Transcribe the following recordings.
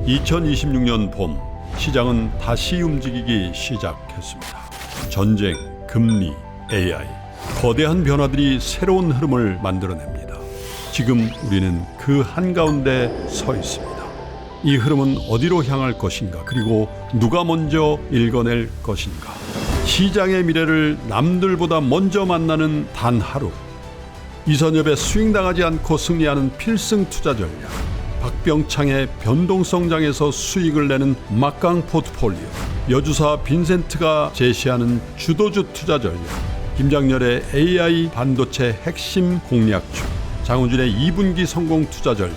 2026년 봄 시장은 다시 움직이기 시작했습니다. 전쟁, 금리, AI, 거대한 변화들이 새로운 흐름을 만들어냅니다. 지금 우리는 그 한가운데 서 있습니다. 이 흐름은 어디로 향할 것인가, 그리고 누가 먼저 읽어낼 것인가. 시장의 미래를 남들보다 먼저 만나는 단 하루. 이선엽의 스윙당하지 않고 승리하는 필승 투자 전략, 박병창의 변동성장에서 수익을 내는 막강 포트폴리오, 여주사 빈센트가 제시하는 주도주 투자 전략, 김장렬의 AI 반도체 핵심 공략주, 장훈준의 2분기 성공 투자 전략,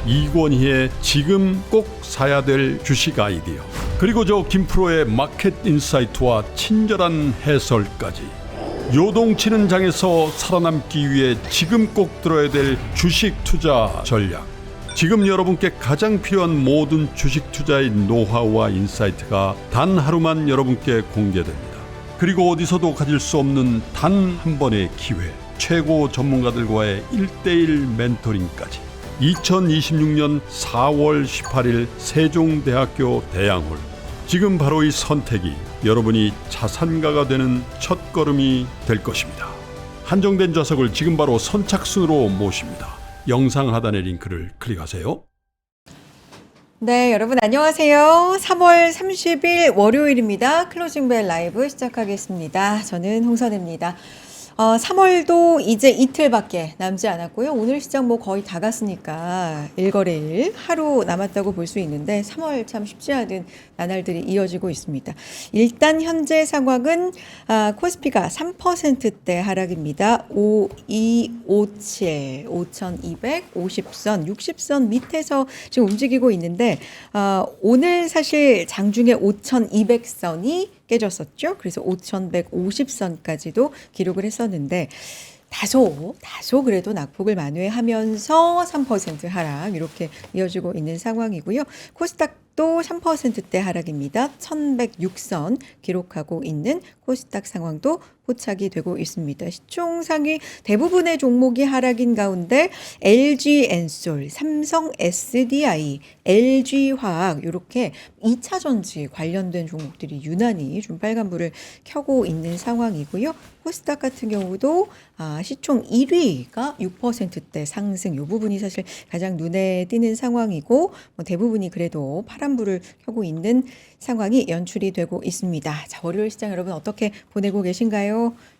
이권희의 지금 꼭 사야 될 주식 아이디어, 그리고 저 김프로의 마켓 인사이트와 친절한 해설까지. 요동치는 장에서 살아남기 위해 지금 꼭 들어야 될 주식 투자 전략. 지금 여러분께 가장 필요한 모든 주식 투자의 노하우와 인사이트가 단 하루만 여러분께 공개됩니다. 그리고 어디서도 가질 수 없는 단 한 번의 기회, 최고 전문가들과의 1:1 멘토링까지. 2026년 4월 18일 세종대학교 대양홀. 지금 바로 이 선택이 여러분이 자산가가 되는 첫걸음이 될 것입니다. 한정된 좌석을 지금 바로 선착순으로 모십니다. 영상 하단의 링크를 클릭하세요. 네, 여러분 안녕하세요. 3월 30일 월요일입니다. 클로징벨 라이브 시작하겠습니다. 저는 홍선혜입니다. 3월도 이제 이틀밖에 남지 않았고요. 오늘 시장 뭐 거의 다 갔으니까 일거래일 하루 남았다고 볼 수 있는데 3월 참 쉽지 않은 나날들이 이어지고 있습니다. 일단 현재 상황은 코스피가 3%대 하락입니다. 5257, 5250선, 60선 밑에서 지금 움직이고 있는데 오늘 사실 장중에 5200선이 깨졌었죠. 그래서 5150선까지도 기록을 했었는데 다소 그래도 낙폭을 만회하면서 3% 하락 이렇게 이어지고 있는 상황이고요. 코스닥도 3%대 하락입니다. 1106선 기록하고 있는 코스닥 상황도 포착이 되고 있습니다. 시총상위 대부분의 종목이 하락인 가운데 LG엔솔, 삼성 SDI, LG화학 이렇게 2차 전지 관련된 종목들이 유난히 좀 빨간불을 켜고 있는 상황이고요. 코스닥 같은 경우도 시총 1위가 6%대 상승, 이 부분이 사실 가장 눈에 띄는 상황이고 대부분이 그래도 파란불을 켜고 있는 상황이 연출이 되고 있습니다. 자, 월요일 시장 여러분 어떻게 보내고 계신가요?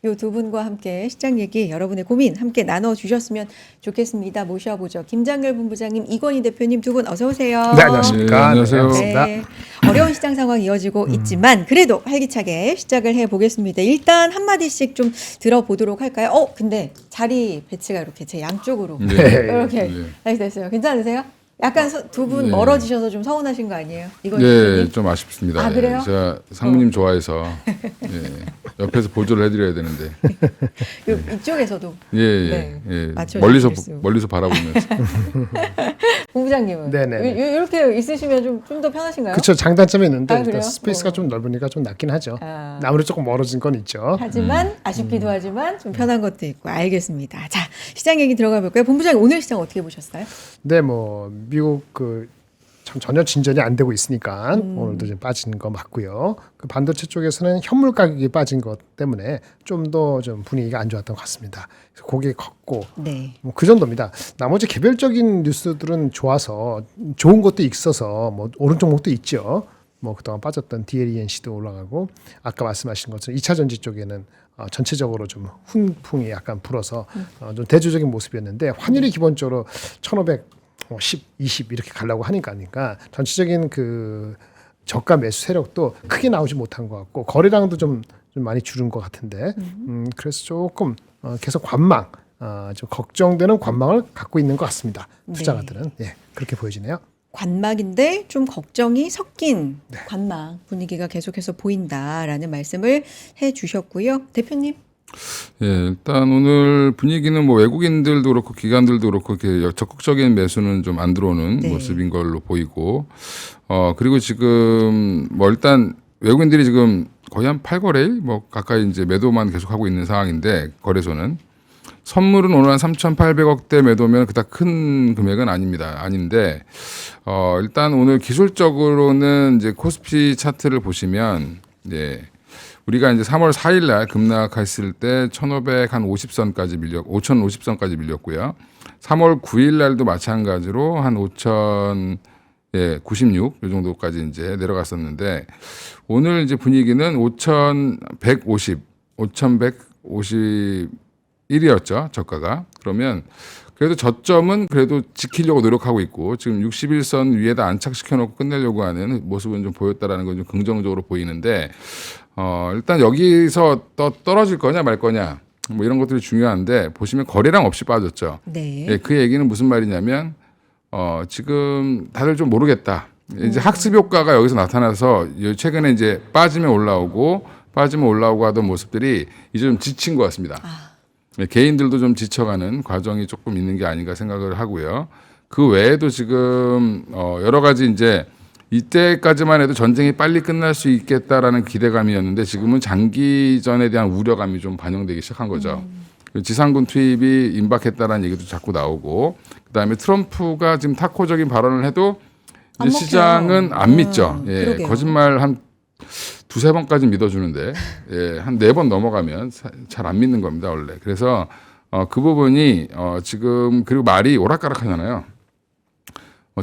이 두 분과 함께 시장 얘기, 여러분의 고민 함께 나눠주셨으면 좋겠습니다. 모셔보죠. 김장렬 본부장님, 이권희 대표님 두 분 어서 오세요. 네, 안녕하십니까. 네, 안녕하세요. 네, 어려운 시장 상황 이어지고 있지만 그래도 활기차게 시작을 해보겠습니다. 일단 한마디씩 좀 들어보도록 할까요? 근데 자리 배치가 이렇게 제 양쪽으로 네. 이렇게 네. 됐어요. 괜찮으세요? 약간 두 분 네. 멀어지셔서 좀 서운하신 거 아니에요? 이건 네, 좀 아쉽습니다. 그래요? 제가 상무님 좋아해서 옆에서 보조를 해드려야 되는데. 이쪽에서도 예. 맞춰주실 수. 멀리서 바라보면서. 본부장님은 네네. 이렇게 있으시면 좀 더 편하신가요? 그렇죠. 장단점이 있는데 그래요? 일단 스페이스가 좀 넓으니까 좀 낫긴 하죠. 아. 아무래도 조금 멀어진 건 있죠. 하지만 아쉽기도 하지만 좀 편한 것도 있고. 알겠습니다. 자, 시장 얘기 들어가 볼까요? 본부장님 오늘 시장 어떻게 보셨어요? 네, 뭐 미국 참 전혀 진전이 안 되고 있으니까 오늘도 좀 빠진 거 맞고요. 그 반도체 쪽에서는 현물 가격이 빠진 것 때문에 좀 더 좀 분위기가 안 좋았던 것 같습니다. 그래서 고개 걷고 네. 뭐 그 정도입니다. 나머지 개별적인 뉴스들은 좋아서 좋은 것도 있어서 뭐 오른 종목도 있죠. 뭐 그동안 빠졌던 DLENC도 올라가고 아까 말씀하신 것처럼 2차 전지 쪽에는 전체적으로 좀 훈풍이 약간 불어서 좀 대조적인 모습이었는데 환율이 기본적으로 1,500 10, 20 이렇게 가려고 하니까 전체적인 그 저가 매수 세력도 크게 나오지 못한 것 같고 거래량도 좀 많이 줄은 것 같은데 그래서 조금 계속 관망 좀 걱정되는 관망을 갖고 있는 것 같습니다. 투자가들은 그렇게 보여지네요. 관망인데 좀 걱정이 섞인 관망 분위기가 계속해서 보인다라는 말씀을 해주셨고요. 대표님. 예, 일단 오늘 분위기는 뭐 외국인들도 그렇고 기관들도 그렇고 이렇게 적극적인 매수는 좀 안 들어오는 모습인 걸로 보이고, 그리고 지금 뭐 일단 외국인들이 지금 거의 한 8거래일 뭐 가까이 이제 매도만 계속하고 있는 상황인데 거래소는 선물은 오늘 한 3,800억대 매도면 그닥 큰 금액은 아닌데 일단 오늘 기술적으로는 이제 코스피 차트를 보시면 우리가 이제 3월 4일 날 급락했을 때 1,550선까지 5,050선까지 밀렸고요. 3월 9일 날도 마찬가지로 한 5,096 이 정도까지 이제 내려갔었는데 오늘 이제 분위기는 5,151이었죠, 저가가. 그러면 그래도 저점은 그래도 지키려고 노력하고 있고 지금 61선 위에다 안착시켜 놓고 끝내려고 하는 모습은 좀 보였다라는 건 좀 긍정적으로 보이는데 일단 여기서 떨어질 거냐 말 거냐 뭐 이런 것들이 중요한데 보시면 거래량 없이 빠졌죠. 네. 예, 그 얘기는 무슨 말이냐면 지금 다들 좀 모르겠다. 이제 학습 효과가 여기서 나타나서 최근에 이제 빠지면 올라오고 하던 모습들이 이제 좀 지친 것 같습니다. 예, 개인들도 좀 지쳐가는 과정이 조금 있는 게 아닌가 생각을 하고요. 그 외에도 지금 여러 가지 이제 이때까지만 해도 전쟁이 빨리 끝날 수 있겠다라는 기대감이었는데 지금은 장기전에 대한 우려감이 좀 반영되기 시작한 거죠. 지상군 투입이 임박했다라는 얘기도 자꾸 나오고 그다음에 트럼프가 지금 타코적인 발언을 해도 안 이제 시장은 안 믿죠. 예, 그러게요. 거짓말 한 두세 번까지 믿어주는데 한 4번 넘어가면 잘 안 믿는 겁니다 원래. 그래서 그 부분이 지금 그리고 말이 오락가락하잖아요.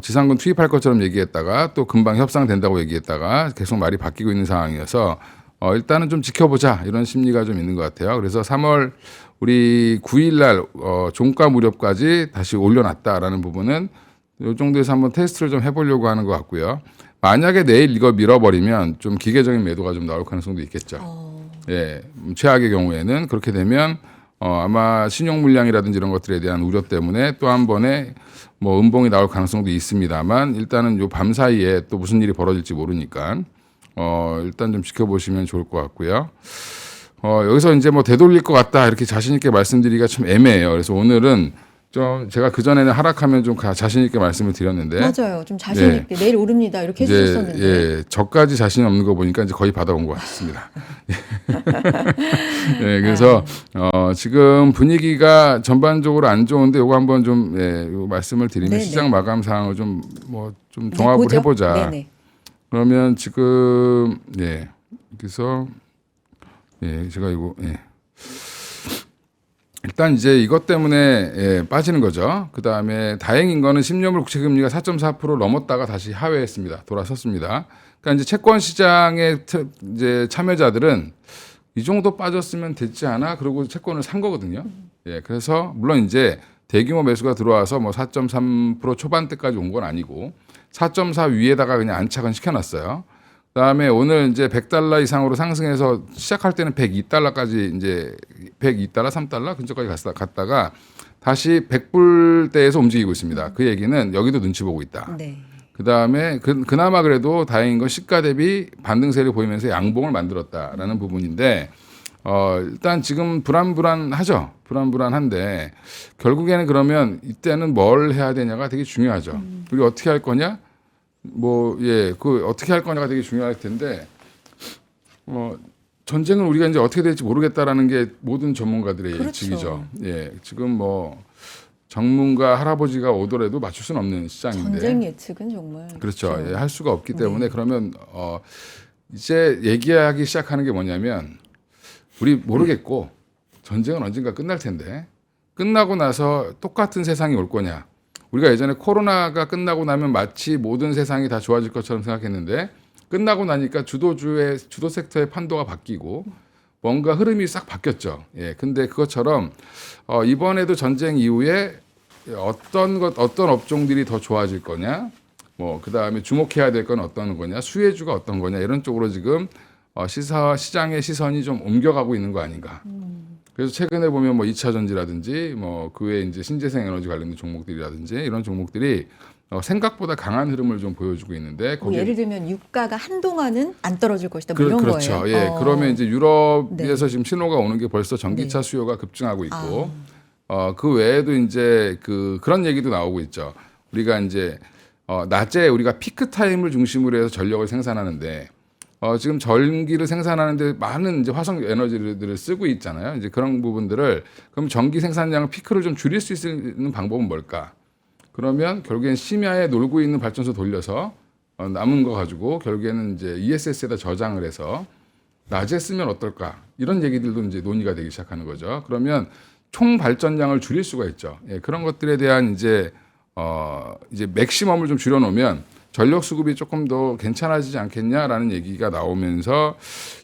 지상군 투입할 것처럼 얘기했다가 또 금방 협상된다고 얘기했다가 계속 말이 바뀌고 있는 상황이어서 일단은 좀 지켜보자 이런 심리가 좀 있는 것 같아요. 그래서 3월 우리 9일날 종가 무렵까지 다시 올려놨다라는 부분은 이 정도에서 한번 테스트를 좀 해보려고 하는 것 같고요. 만약에 내일 이거 밀어버리면 좀 기계적인 매도가 좀 나올 가능성도 있겠죠. 예, 최악의 경우에는 그렇게 되면 아마 신용 물량이라든지 이런 것들에 대한 우려 때문에 또 한 번에 뭐 음봉이 나올 가능성도 있습니다만 일단은 요 밤 사이에 또 무슨 일이 벌어질지 모르니까 일단 좀 지켜보시면 좋을 것 같고요. 여기서 이제 뭐 되돌릴 것 같다 이렇게 자신 있게 말씀드리기가 좀 애매해요. 그래서 오늘은 좀 제가 그 전에는 하락하면 좀 자신 있게 말씀을 드렸는데 맞아요. 좀 자신 있게 내일 오릅니다. 이렇게 해주셨었는데. 예, 저까지 자신 없는 거 보니까 이제 거의 받아온 것 같습니다. 예, 그래서 지금 분위기가 전반적으로 안 좋은데 요거 한번 좀 요 말씀을 드리면 네네. 시장 마감 사항을 좀 종합을 보죠. 해보자. 네네. 그러면 지금 그래서 제가 이거 일단 이제 이것 때문에 빠지는 거죠. 그 다음에 다행인 거는 10년물 국채 금리가 4.4% 넘었다가 다시 하회했습니다. 돌아섰습니다. 그러니까 이제 채권 시장의 이제 참여자들은 이 정도 빠졌으면 됐지 않아? 그러고 채권을 산 거거든요. 그래서 물론 이제 대규모 매수가 들어와서 뭐 4.3% 초반대까지 온 건 아니고 4.4 위에다가 그냥 안착은 시켜놨어요. 그다음에 오늘 이제 100달러 이상으로 상승해서 시작할 때는 102달러까지 이제 102달러, 3달러 근처까지 갔다가 다시 100불대에서 움직이고 있습니다. 그 얘기는 여기도 눈치 보고 있다. 네. 그다음에 그나마 그래도 다행인 건 시가 대비 반등세를 보이면서 양봉을 만들었다라는 부분인데 일단 지금 불안불안하죠. 불안불안한데 결국에는 그러면 이때는 뭘 해야 되냐가 되게 중요하죠. 우리 어떻게 할 거냐? 그 어떻게 할 거냐가 되게 중요할 텐데, 전쟁은 우리가 이제 어떻게 될지 모르겠다라는 게 모든 전문가들의 그렇죠. 예측이죠. 지금 뭐 전문가 할아버지가 오더라도 맞출 수는 없는 시장인데. 전쟁 예측은 정말 그렇죠. 할 수가 없기 때문에 그러면 이제 얘기하기 시작하는 게 뭐냐면 우리 모르겠고 전쟁은 언젠가 끝날 텐데 끝나고 나서 똑같은 세상이 올 거냐. 우리가 예전에 코로나가 끝나고 나면 마치 모든 세상이 다 좋아질 것처럼 생각했는데 끝나고 나니까 주도 섹터의 판도가 바뀌고 뭔가 흐름이 싹 바뀌었죠. 근데 그것처럼 이번에도 전쟁 이후에 어떤 업종들이 더 좋아질 거냐, 그 다음에 주목해야 될 건 어떤 거냐, 수혜주가 어떤 거냐 이런 쪽으로 지금 시장의 시선이 좀 옮겨가고 있는 거 아닌가. 그래서 최근에 보면 2차 전지라든지 그 외에 이제 신재생 에너지 관련된 종목들이라든지 이런 종목들이 생각보다 강한 흐름을 좀 보여주고 있는데 예를 들면 유가가 한동안은 안 떨어질 것이다 뭐 이런 그렇죠. 거예요. 그러면 이제 유럽에서 지금 신호가 오는 게 벌써 전기차 수요가 급증하고 있고 그 외에도 이제 그런 얘기도 나오고 있죠. 우리가 이제 낮에 우리가 피크 타임을 중심으로 해서 전력을 생산하는데 지금 전기를 생산하는데 많은 이제 화석 에너지들을 쓰고 있잖아요. 이제 그런 부분들을 그럼 전기 생산량을 피크를 좀 줄일 수 있는 방법은 뭘까? 그러면 결국엔 심야에 놀고 있는 발전소 돌려서 남은 거 가지고 결국에는 이제 ESS에다 저장을 해서 낮에 쓰면 어떨까? 이런 얘기들도 이제 논의가 되기 시작하는 거죠. 그러면 총 발전량을 줄일 수가 있죠. 예, 그런 것들에 대한 이제 맥시멈을 좀 줄여놓으면 전력 수급이 조금 더 괜찮아지지 않겠냐라는 얘기가 나오면서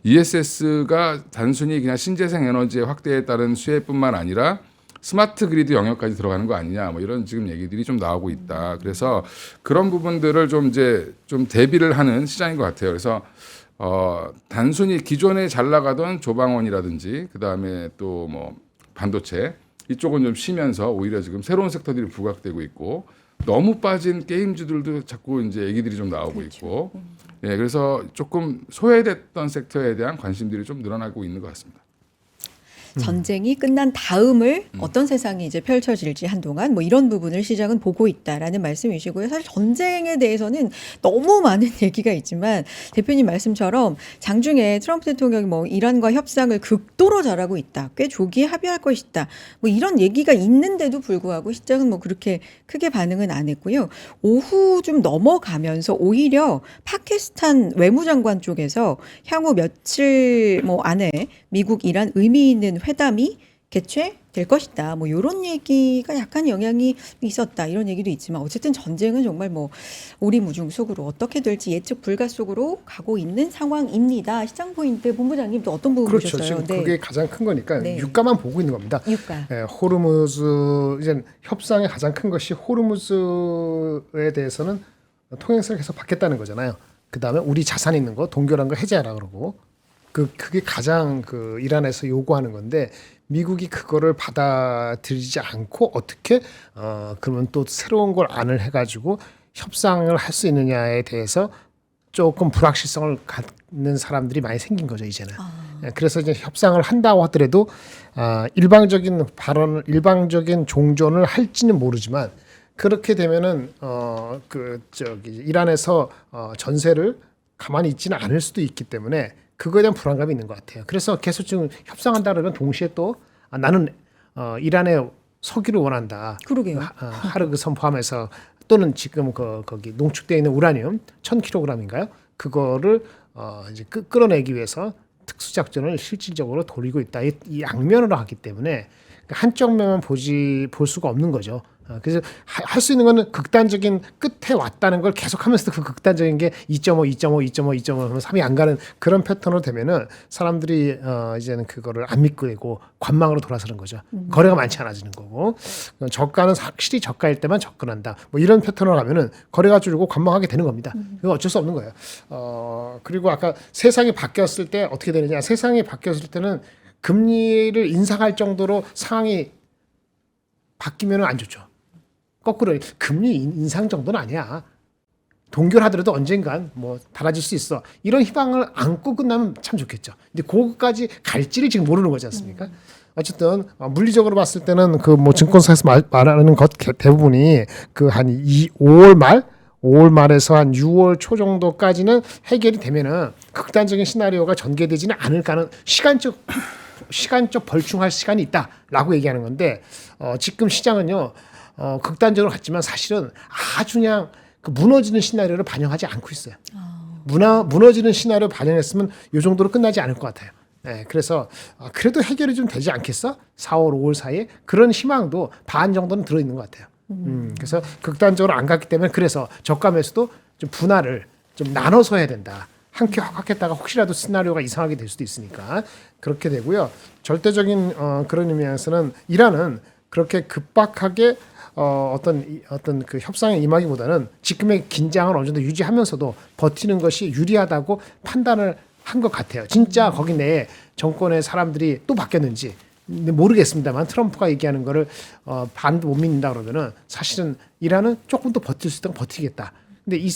ESS가 단순히 그냥 신재생 에너지의 확대에 따른 수혜뿐만 아니라 스마트 그리드 영역까지 들어가는 거 아니냐, 뭐 이런 지금 얘기들이 좀 나오고 있다. 그래서 그런 부분들을 좀 이제 좀 대비를 하는 시장인 것 같아요. 그래서 단순히 기존에 잘 나가던 조방원이라든지 그 다음에 또 뭐 반도체 이쪽은 좀 쉬면서 오히려 지금 새로운 섹터들이 부각되고 있고 너무 빠진 게임주들도 자꾸 이제 얘기들이 좀 나오고 있고, 예, 그래서 조금 소외됐던 섹터에 대한 관심들이 좀 늘어나고 있는 것 같습니다. 전쟁이 끝난 다음을 어떤 세상이 이제 펼쳐질지 한동안 뭐 이런 부분을 시장은 보고 있다라는 말씀이시고요. 사실 전쟁에 대해서는 너무 많은 얘기가 있지만 대표님 말씀처럼 장중에 트럼프 대통령이 뭐 이란과 협상을 극도로 잘하고 있다. 꽤 조기에 합의할 것이다. 뭐 이런 얘기가 있는데도 불구하고 시장은 뭐 그렇게 크게 반응은 안 했고요. 오후 좀 넘어가면서 오히려 파키스탄 외무장관 쪽에서 향후 며칠 뭐 안에 미국 이란 의미 있는 회담이 개최될 것이다. 뭐 이런 얘기가 약간 영향이 있었다. 이런 얘기도 있지만 어쨌든 전쟁은 정말 뭐 오리무중 속으로 어떻게 될지 예측 불가 속으로 가고 있는 상황입니다. 시장 포인트 본부장님도 어떤 부분 그렇죠. 보셨어요? 지금 그게 가장 큰 거니까 네. 유가만 보고 있는 겁니다. 유가. 호르무즈 이제 협상의 가장 큰 것이 호르무즈에 대해서는 통행세를 계속 받겠다는 거잖아요. 그 다음에 우리 자산 있는 거 동결한 거 해제하라 그러고 그게 가장 그 이란에서 요구하는 건데 미국이 그거를 받아들이지 않고 어떻게 그러면 또 새로운 걸 안을 해가지고 협상을 할 수 있느냐에 대해서 조금 불확실성을 갖는 사람들이 많이 생긴 거죠 이제는. 그래서 이제 협상을 한다고 하더라도 일방적인 발언을 일방적인 종전을 할지는 모르지만 그렇게 되면은 이란에서 전세를 가만히 있지는 않을 수도 있기 때문에. 그거에 대한 불안감이 있는 것 같아요. 그래서 계속 지금 협상한다 그러면 동시에 또 나는 이란에 서기를 원한다. 그러게요. 하르그 선 포함해서 또는 지금 거기 농축되어 있는 우라늄 1,000kg인가요? 그거를 이제 끌어내기 위해서 특수작전을 실질적으로 돌리고 있다. 이 양면으로 하기 때문에 한쪽 면만 볼 수가 없는 거죠. 그래서 할 수 있는 거는 극단적인 끝에 왔다는 걸 계속하면서도 그 극단적인 게 2.5 하면 3이 안 가는 그런 패턴으로 되면은 사람들이 이제는 그거를 안 믿고 되고 관망으로 돌아서는 거죠. 거래가 많지 않아지는 거고 저가는 확실히 저가일 때만 접근한다. 뭐 이런 패턴으로 가면은 거래가 줄고 관망하게 되는 겁니다. 이거 어쩔 수 없는 거예요. 그리고 아까 세상이 바뀌었을 때 어떻게 되느냐? 세상이 바뀌었을 때는 금리를 인상할 정도로 상황이 바뀌면 안 좋죠. 거꾸로 금리 인상 정도는 아니야. 동결하더라도 언젠간 뭐 달라질 수 있어. 이런 희망을 안고 끝나면 참 좋겠죠. 근데 그거까지 갈지를 지금 모르는 거지 않습니까? 어쨌든 물리적으로 봤을 때는 그 뭐 증권사에서 말하는 것 대부분이 그 한 5월 말에서 한 6월 초 정도까지는 해결이 되면은 극단적인 시나리오가 전개되지는 않을 가능 시간적 벌충할 시간이 있다라고 얘기하는 건데 지금 시장은요 극단적으로 갔지만 사실은 아주 그냥 그 무너지는 시나리오를 반영하지 않고 있어요. 무너지는 시나리오 반영했으면 이 정도로 끝나지 않을 것 같아요. 네, 그래서 그래도 해결이 좀 되지 않겠어? 4월, 5월 사이에 그런 희망도 반 정도는 들어있는 것 같아요. 그래서 극단적으로 안 갔기 때문에 그래서 저가 매수도 좀 분할을 좀 나눠서 해야 된다. 한 큐 확 했다가 혹시라도 시나리오가 이상하게 될 수도 있으니까 그렇게 되고요. 절대적인 그런 의미에서는 이란은 그렇게 급박하게 어떤 그 협상에 임하기보다는 지금의 긴장을 어느 정도 유지하면서도 버티는 것이 유리하다고 판단을 한 것 같아요. 진짜 거기 내에 정권의 사람들이 또 바뀌었는지 모르겠습니다만 트럼프가 얘기하는 거를 반도 못 믿는다 그러면은 사실은 이란은 조금 더 버틸 수 있다면 버티겠다. 근데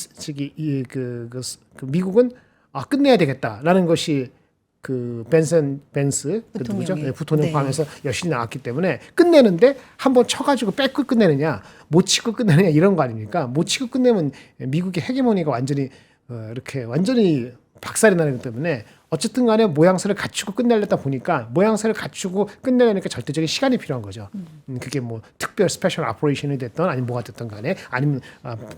그 미국은 끝내야 되겠다라는 것이 그 벤스 그 누구죠? 부통령 포함해서 여실히 나왔기 때문에 끝내는데 한번 쳐가지고 뺏고 끝내느냐 못 치고 끝내느냐 이런 거 아닙니까? 못 치고 끝내면 미국의 헤게모니가 완전히 이렇게 완전히 박살이 나는 것 때문에 어쨌든 간에 모양새를 갖추고 끝내려다 보니까 모양새를 갖추고 끝내려니까 절대적인 시간이 필요한 거죠. 그게 뭐 특별 스페셜 오퍼레이션이 됐던 아니면 뭐가 됐던 간에 아니면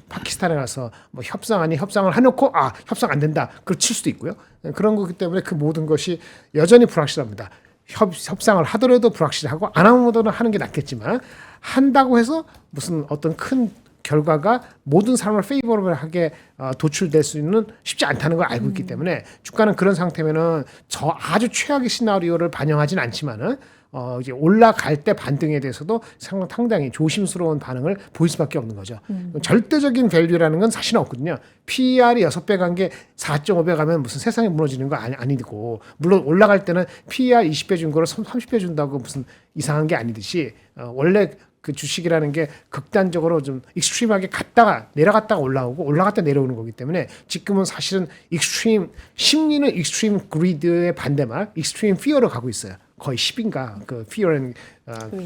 파키스탄에 가서 뭐 협상 아니 협상을 해놓고 협상 안 된다 그걸 칠 수도 있고요. 그런 거기 때문에 그 모든 것이 여전히 불확실합니다. 협상을 하더라도 불확실하고 안 하더라도 하는 게 낫겠지만 한다고 해서 무슨 어떤 큰 결과가 모든 사람을 페이버러블하게 도출될 수 있는 쉽지 않다는 걸 알고 있기 때문에 주가는 그런 상태면은 저 아주 최악의 시나리오를 반영하진 않지만은 이제 올라갈 때 반등에 대해서도 상당히 조심스러운 반응을 보일 수밖에 없는 거죠. 절대적인 밸류라는 건 사실 없거든요. PER이 6배 간 게 4.5배 가면 무슨 세상이 무너지는 거 아니고 물론 올라갈 때는 PER 20배 준 거를 30배 준다고 무슨 이상한 게 아니듯이 원래 그 주식이라는 게 극단적으로 좀 익스트림하게 갔다가 내려갔다가 올라오고 올라갔다 내려오는 거기 때문에 지금은 사실은 익스트림 심리는 익스트림 그리드의 반대말 익스트림 피어로 가고 있어요. 거의 10인가 그 피어는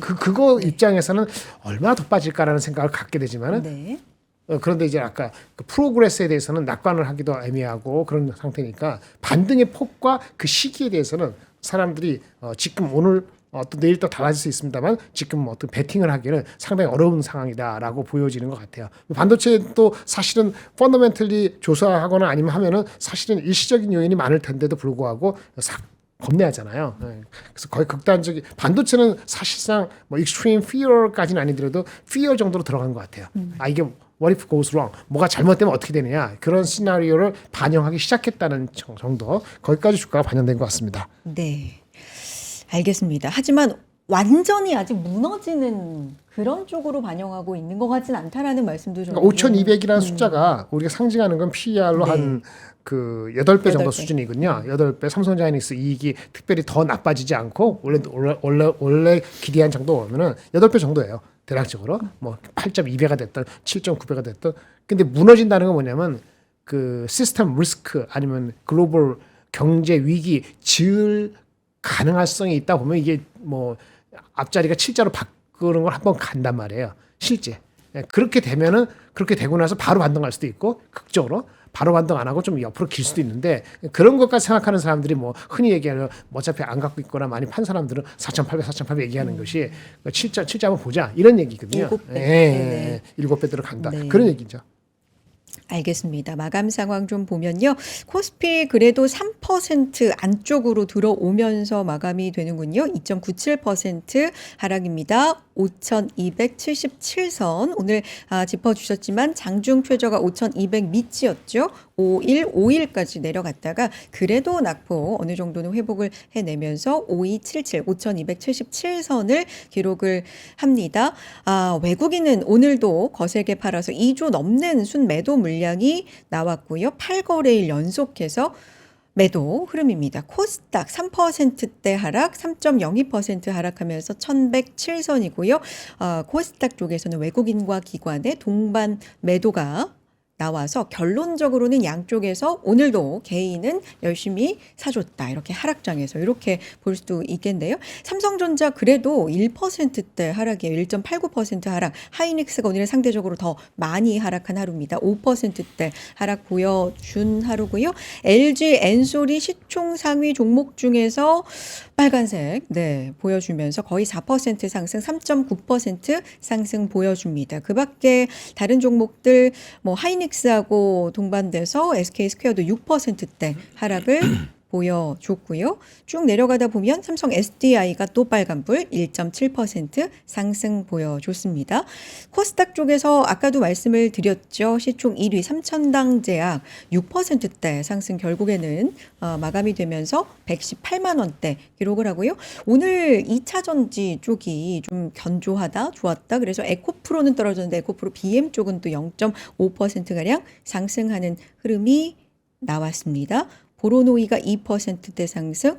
그거 입장에서는 얼마나 더 빠질까라는 생각을 갖게 되지만은 네. 그런데 이제 아까 그 프로그레스에 대해서는 낙관을 하기도 애매하고 그런 상태니까 반등의 폭과 그 시기에 대해서는 사람들이 지금 오늘 또 내일 또 달라질 수 있습니다만 지금 어떤 베팅을 하기는 상당히 어려운 상황이다라고 보여지는 것 같아요. 반도체도 사실은 펀더멘털리 조사하거나 아니면 하면은 사실은 일시적인 요인이 많을 텐데도 불구하고 겁내하잖아요. 그래서 거의 극단적인 반도체는 사실상 뭐 익스트림 피어까지는 아니더라도 피어 정도로 들어간 것 같아요. 이게 what if goes wrong? 뭐가 잘못되면 어떻게 되느냐 그런 시나리오를 반영하기 시작했다는 정도 거기까지 주가가 반영된 것 같습니다. 네. 알겠습니다. 하지만 완전히 아직 무너지는 그런 쪽으로 반영하고 있는 것 같진 않다라는 말씀도 좀. 그러니까 5,200이라는 숫자가 우리가 상징하는 건 PER로 네. 한 그 8배 정도 8배. 수준이거든요. 8배 삼성자이닉스 이익이 특별히 더 나빠지지 않고 원래 기대한 정도 오면은 8배 정도예요. 대략적으로 뭐 8.2배가 됐든 7.9배가 됐든 근데 무너진다는 건 뭐냐면 그 시스템 리스크 아니면 글로벌 경제 위기 질 가능성이 있다 보면 이게 뭐 앞자리가 7자로 바꾸는 걸 한번 간단 말이에요. 실제 그렇게 되면은 그렇게 되고 나서 바로 반등할 수도 있고 극적으로 바로 반등 안 하고 좀 옆으로 길 수도 있는데 그런 것까지 생각하는 사람들이 뭐 흔히 얘기하는 어차피 안 갖고 있거나 많이 판 사람들은 4,800 얘기하는 것이 7자 한번 보자 이런 얘기거든요. 7배. 네. 7배 들어간다. 네. 그런 얘기죠. 알겠습니다. 마감 상황 좀 보면요. 코스피 그래도 3% 안쪽으로 들어오면서 마감이 되는군요. 2.97% 하락입니다. 5,277선 오늘 짚어주셨지만 장중 최저가 5,200 밑이었죠. 5일까지 내려갔다가 그래도 낙폭 어느 정도는 회복을 해내면서 5,277선을 기록을 합니다. 외국인은 오늘도 거세게 팔아서 2조 넘는 순매도 물량이 나왔고요. 8거래일 연속해서 매도 흐름입니다. 코스닥 3%대 하락, 3.02% 하락하면서 1,107선이고요. 코스닥 쪽에서는 외국인과 기관의 동반 매도가 나와서 결론적으로는 양쪽에서 오늘도 개인은 열심히 사줬다. 이렇게 하락장에서 이렇게 볼 수도 있겠네요. 삼성전자 그래도 1%대 하락이에요. 1.89% 하락. 하이닉스가 오늘은 상대적으로 더 많이 하락한 하루입니다. 5%대 하락 보여준 하루고요. LG 엔솔이 시총 상위 종목 중에서 빨간색 보여주면서 거의 4% 상승, 3.9% 상승 보여줍니다. 그 밖에 다른 종목들 뭐 하이닉스하고 동반돼서 SK 스퀘어도 6%대 하락을 보여줬고요. 쭉 내려가다 보면 삼성 SDI가 또 빨간불 1.7% 상승 보여줬습니다. 코스닥 쪽에서 아까도 말씀을 드렸죠. 시총 1위 삼천당 제약 6%대 상승 결국에는 마감이 되면서 118만 원대 기록을 하고요. 오늘 2차 전지 쪽이 좀 견조하다, 좋았다. 그래서 에코프로는 떨어졌는데 에코프로 BM 쪽은 또 0.5%가량 상승하는 흐름이 나왔습니다. 보로노이가 2%대 상승,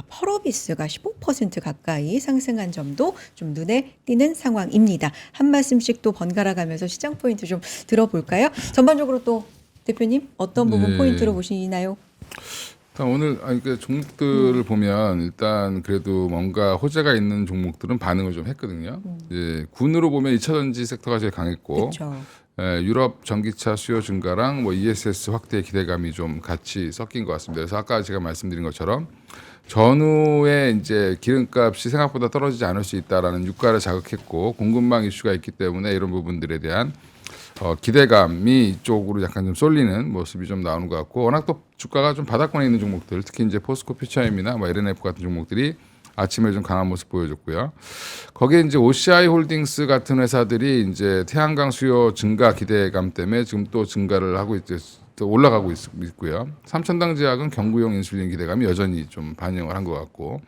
펄어비스가 15% 가까이 상승한 점도 좀 눈에 띄는 상황입니다. 한 말씀씩 또 번갈아 가면서 시장 포인트 좀 들어볼까요? 전반적으로 또 대표님 어떤 부분 포인트로 보시나요? 일단 오늘 그러니까 종목들을 보면 일단 그래도 뭔가 호재가 있는 종목들은 반응을 좀 했거든요. 이제 군으로 보면 2차 전지 섹터가 제일 강했고 그렇죠. 유럽 전기차 수요 증가랑 뭐 ESS 확대 기대감이 좀 같이 섞인 것 같습니다. 그래서 아까 제가 말씀드린 것처럼 전후에 이제 기름값이 생각보다 떨어지지 않을 수 있다라는 유가를 자극했고 공급망 이슈가 있기 때문에 이런 부분들에 대한 기대감이 이쪽으로 약간 좀 쏠리는 모습이 좀 나오는 것 같고 워낙 또 주가가 좀 바닥권에 있는 종목들 특히 이제 포스코 퓨처엠이나 뭐 LNF 같은 종목들이 아침에 좀 강한 모습 보여줬고요. 거기에 이제 OCI 홀딩스 같은 회사들이 이제 태양광 수요 증가 기대감 때문에 지금 또 증가를 하고 있죠. 또 올라가고 있고요. 삼천당 제약은 경구용 인슐린 기대감이 여전히 좀 반영을 한 것 같고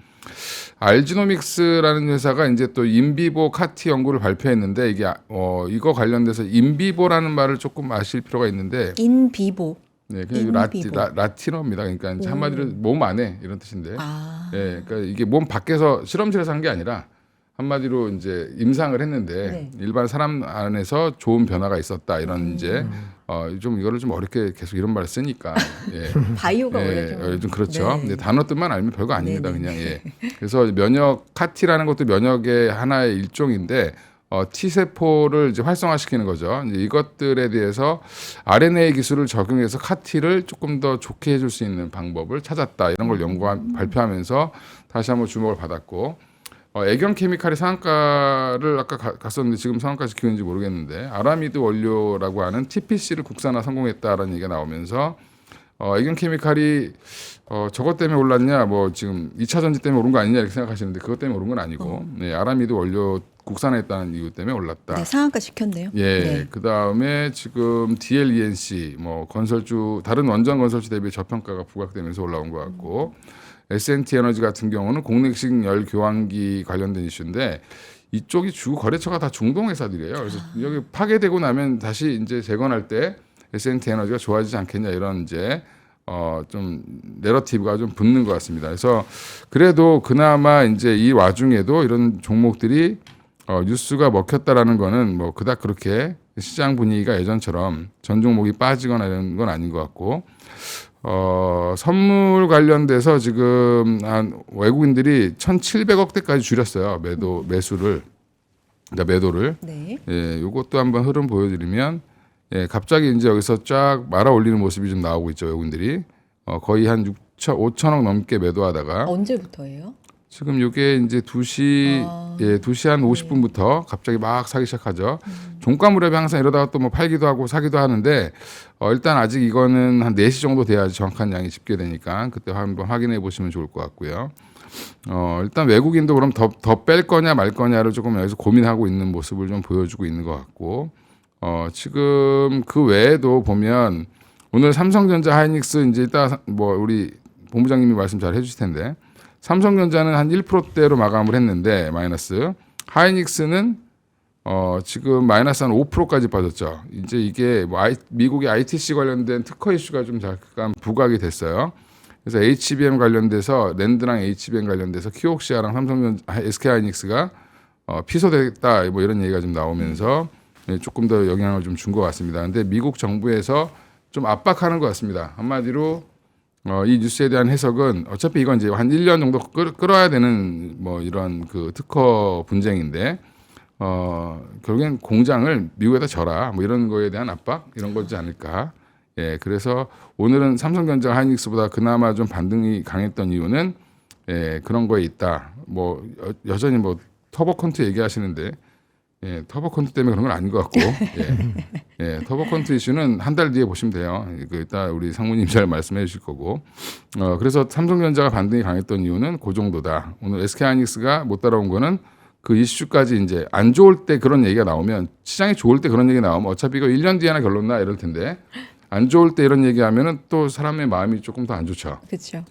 알지노믹스라는 회사가 이제 또 인비보 카티 연구를 발표했는데 이게 이거 관련돼서 인비보라는 말을 조금 아실 필요가 있는데 인비보. 네, 그냥 라틴어입니다. 그러니까 이제 한마디로 몸 안에 이런 뜻인데, 예, 그러니까 이게 몸 밖에서 실험실에서 한 게 아니라 한마디로 이제 임상을 했는데 일반 사람 안에서 좋은 변화가 있었다 이런 이제 좀 이거를 좀 어렵게 계속 이런 말을 쓰니까 예. 바이오가 원래 좀 그렇죠. 근데 단어 뜻만 알면 별거 아닙니다. 그냥 예. 그래서 면역 카티라는 것도 면역의 하나의 일종인데. T 세포를 이제 활성화시키는 거죠. 이제 이것들에 대해서 RNA 기술을 적용해서 카티를 조금 더 좋게 해줄 수 있는 방법을 찾았다. 이런 걸 발표하면서 다시 한번 주목을 받았고, 애경 케미칼이 상한가를 아까 갔었는데 지금 상한가 지키는지 모르겠는데 아라미드 원료라고 하는 TPC를 국산화 성공했다라는 얘기가 나오면서 애경 케미칼이 저것 때문에 올랐냐, 뭐 지금 2차 전지 때문에 오른 거 아니냐 이렇게 생각하시는데 그것 때문에 오른 건 아니고, 네, 아라미드 원료 국산화했다는 이유 때문에 올랐다. 네, 상한가 시켰네요. 예, 네. 그 다음에 지금 DLENC 뭐 건설주 다른 원전 건설주 대비 저평가가 부각되면서 올라온 것 같고, S&T 에너지 같은 경우는 공내식 열 교환기 관련된 이슈인데 이쪽이 주 거래처가 다 중동 회사들이에요. 그래서 여기 파괴되고 나면 다시 이제 재건할 때 S&T 에너지가 좋아지지 않겠냐 이런 이제 좀 내러티브가 좀 붙는 것 같습니다. 그래서 그래도 그나마 이제 이 와중에도 이런 종목들이 뉴스가 먹혔다라는 거는 뭐 그닥 그렇게 시장 분위기가 예전처럼 전 종목이 빠지거나 이런 건 아닌 것 같고, 선물 관련돼서 지금 한 외국인들이 1,700억대까지 줄였어요. 매수를, 그러니까 매도를. 네. 예, 요것도 한번 흐름 보여드리면, 예, 갑자기 이제 여기서 쫙 말아 올리는 모습이 좀 나오고 있죠, 외국인들이. 거의 한 5천억 넘게 매도하다가. 언제부터예요? 지금 이게 이제 2시 한 50분부터 갑자기 막 사기 시작하죠. 종가 무렵에 항상 이러다가 또 뭐 팔기도 하고 사기도 하는데 일단 아직 이거는 한 4시 정도 돼야지 정확한 양이 집계되니까 그때 한번 확인해 보시면 좋을 것 같고요. 일단 외국인도 그럼 더 뺄 거냐 말 거냐를 조금 여기서 고민하고 있는 모습을 좀 보여주고 있는 것 같고, 지금 그 외에도 보면 오늘 삼성전자 하이닉스 이제 이따 뭐 우리 본부장님이 말씀 잘 해주실 텐데 삼성전자는 한 1%대로 마감을 했는데 마이너스, 하이닉스는 지금 마이너스 한 5%까지 빠졌죠. 이제 이게 뭐 미국의 ITC 관련된 특허 이슈가 좀 잠깐 부각이 됐어요. 그래서 HBM 관련돼서 랜드랑 HBM 관련돼서 키옥시아랑 삼성전자, SK 하이닉스가 피소됐다 뭐 이런 얘기가 좀 나오면서 조금 더 영향을 좀 준 것 같습니다. 근데 미국 정부에서 좀 압박하는 것 같습니다. 한마디로 이 뉴스에 대한 해석은 어차피 이건 이제 한 1년 정도 끌어야 되는 뭐 이런 그 특허 분쟁인데 결국엔 공장을 미국에다 져라 뭐 이런 거에 대한 압박 이런 거지 않을까. 예, 그래서 오늘은 삼성전자 하이닉스보다 그나마 좀 반등이 강했던 이유는 그런 거에 있다. 뭐 여전히 뭐 터보컨트 얘기하시는데 터보컨트 때문에 그런 건 아닌 것 같고, 터보컨트 이슈는 한 달 뒤에 보시면 돼요. 이따 우리 상무님 잘 말씀해 주실 거고. 그래서 삼성전자가 반등이 강했던 이유는 그 정도다. 오늘 SK하이닉스가 못 따라온 거는 그 이슈까지 이제 안 좋을 때 그런 얘기가 나오면, 시장이 좋을 때 그런 얘기 나오면 어차피 이거 1년 뒤에나 결론 나 이럴 텐데, 안 좋을 때 이런 얘기하면은 또 사람의 마음이 조금 더 안 좋죠. 그렇죠.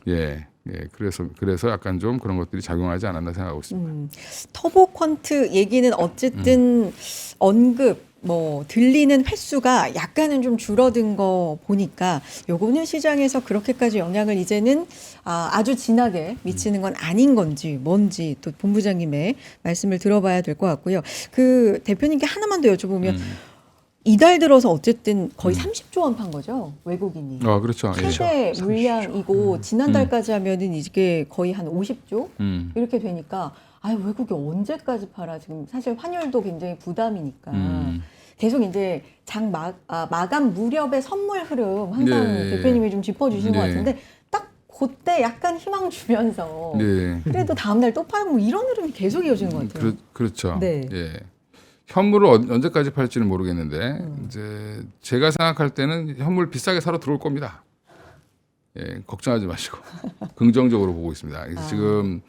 그래서 약간 좀 그런 것들이 작용하지 않았나 생각하고 있습니다. 터보퀀트 얘기는 어쨌든 언급 뭐 들리는 횟수가 약간은 좀 줄어든 거 보니까 요거는 시장에서 그렇게까지 영향을 이제는 아주 진하게 미치는 건 아닌 건지 뭔지 또 본부장님의 말씀을 들어봐야 될 것 같고요. 그 대표님께 하나만 더 여쭤보면 이달 들어서 어쨌든 거의 30조 원 판 거죠, 외국인이. 그렇죠. 최대 물량이고 지난달까지 하면은 이게 거의 한 50조 이렇게 되니까 외국이 언제까지 팔아? 지금 사실 환율도 굉장히 부담이니까 계속 이제 마감 무렵의 선물 흐름 항상 네. 대표님이 좀 짚어주신 것 네. 같은데 딱 그때 약간 희망 주면서 네. 그래도 다음날 또 팔고 뭐 이런 흐름이 계속 이어지는 것 같아요. 그렇죠. 네. 예. 현물을 언제까지 팔지는 모르겠는데 이제 제가 생각할 때는 현물 비싸게 사러 들어올 겁니다. 예, 걱정하지 마시고 긍정적으로 보고 있습니다. 그래서 지금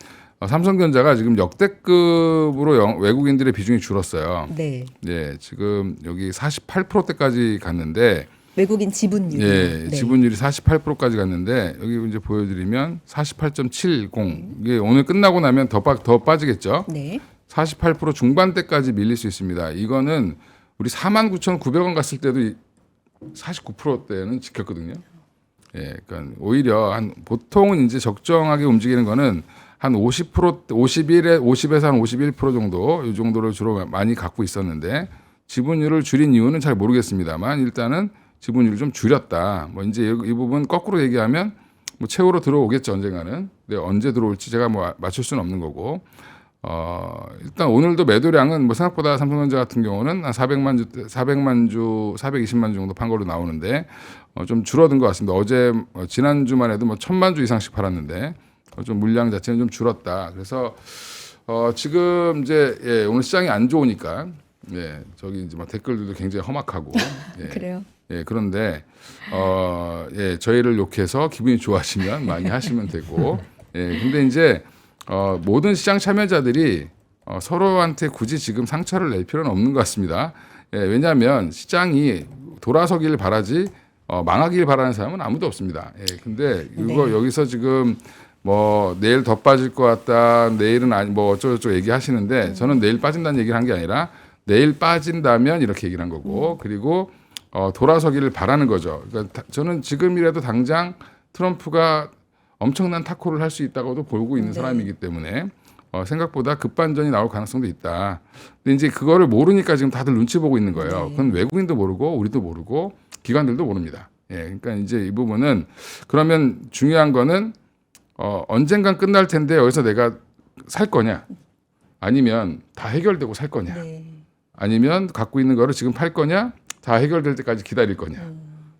삼성전자가 지금 역대급으로 외국인들의 비중이 줄었어요. 네. 예, 지금 여기 48%대까지 갔는데 외국인 지분율. 예, 네. 지분율이 48%까지 갔는데 여기 이제 보여드리면 48.70 이게 오늘 끝나고 나면 더 빠지겠죠. 네. 48% 중반대까지 밀릴 수 있습니다. 이거는 우리 49,900원 갔을 때도 49%대는 지켰거든요. 예, 그러니까 오히려 보통은 이제 적정하게 움직이는 거는 한 50에서 한 51% 정도 이 정도를 주로 많이 갖고 있었는데 지분율을 줄인 이유는 잘 모르겠습니다만 일단은 지분율을 좀 줄였다. 뭐 이제 이 부분 거꾸로 얘기하면 뭐 최후로 들어오겠죠 언젠가는. 근데 언제 들어올지 제가 뭐 맞출 수는 없는 거고. 일단 오늘도 매도량은 뭐 생각보다 삼성전자 같은 경우는 한 420만 주 정도 판 걸로 나오는데 좀 줄어든 것 같습니다. 어제 지난주만 해도 뭐 1,000만 주 이상씩 팔았는데 좀 물량 자체는 좀 줄었다. 그래서 지금 이제 예, 오늘 시장이 안 좋으니까 예, 저기 이제 막 댓글들도 굉장히 험악하고 예, 그래요. 예, 그런데 예, 저희를 욕해서 기분이 좋아하시면 많이 하시면 되고 예, 근데 이제 모든 시장 참여자들이 서로한테 굳이 지금 상처를 낼 필요는 없는 것 같습니다. 예, 왜냐하면 시장이 돌아서길 바라지 망하길 바라는 사람은 아무도 없습니다. 예, 근데 이거 여기서 지금 뭐 내일 더 빠질 것 같다, 내일은 아니 뭐 어쩌고저쩌고 얘기하시는데 저는 내일 빠진다는 얘기를 한 게 아니라 내일 빠진다면 이렇게 얘기를 한 거고 그리고 돌아서기를 바라는 거죠. 그러니까 저는 지금이라도 당장 트럼프가 엄청난 타코를 할 수 있다고도 보고 있는 사람이기 때문에 생각보다 급반전이 나올 가능성도 있다. 근데 이제 그거를 모르니까 지금 다들 눈치 보고 있는 거예요. 그건 외국인도 모르고 우리도 모르고 기관들도 모릅니다. 예, 그러니까 이제 이 부분은 그러면 중요한 거는 언젠간 끝날 텐데 여기서 내가 살 거냐? 아니면 다 해결되고 살 거냐? 네. 아니면 갖고 있는 거를 지금 팔 거냐? 다 해결될 때까지 기다릴 거냐?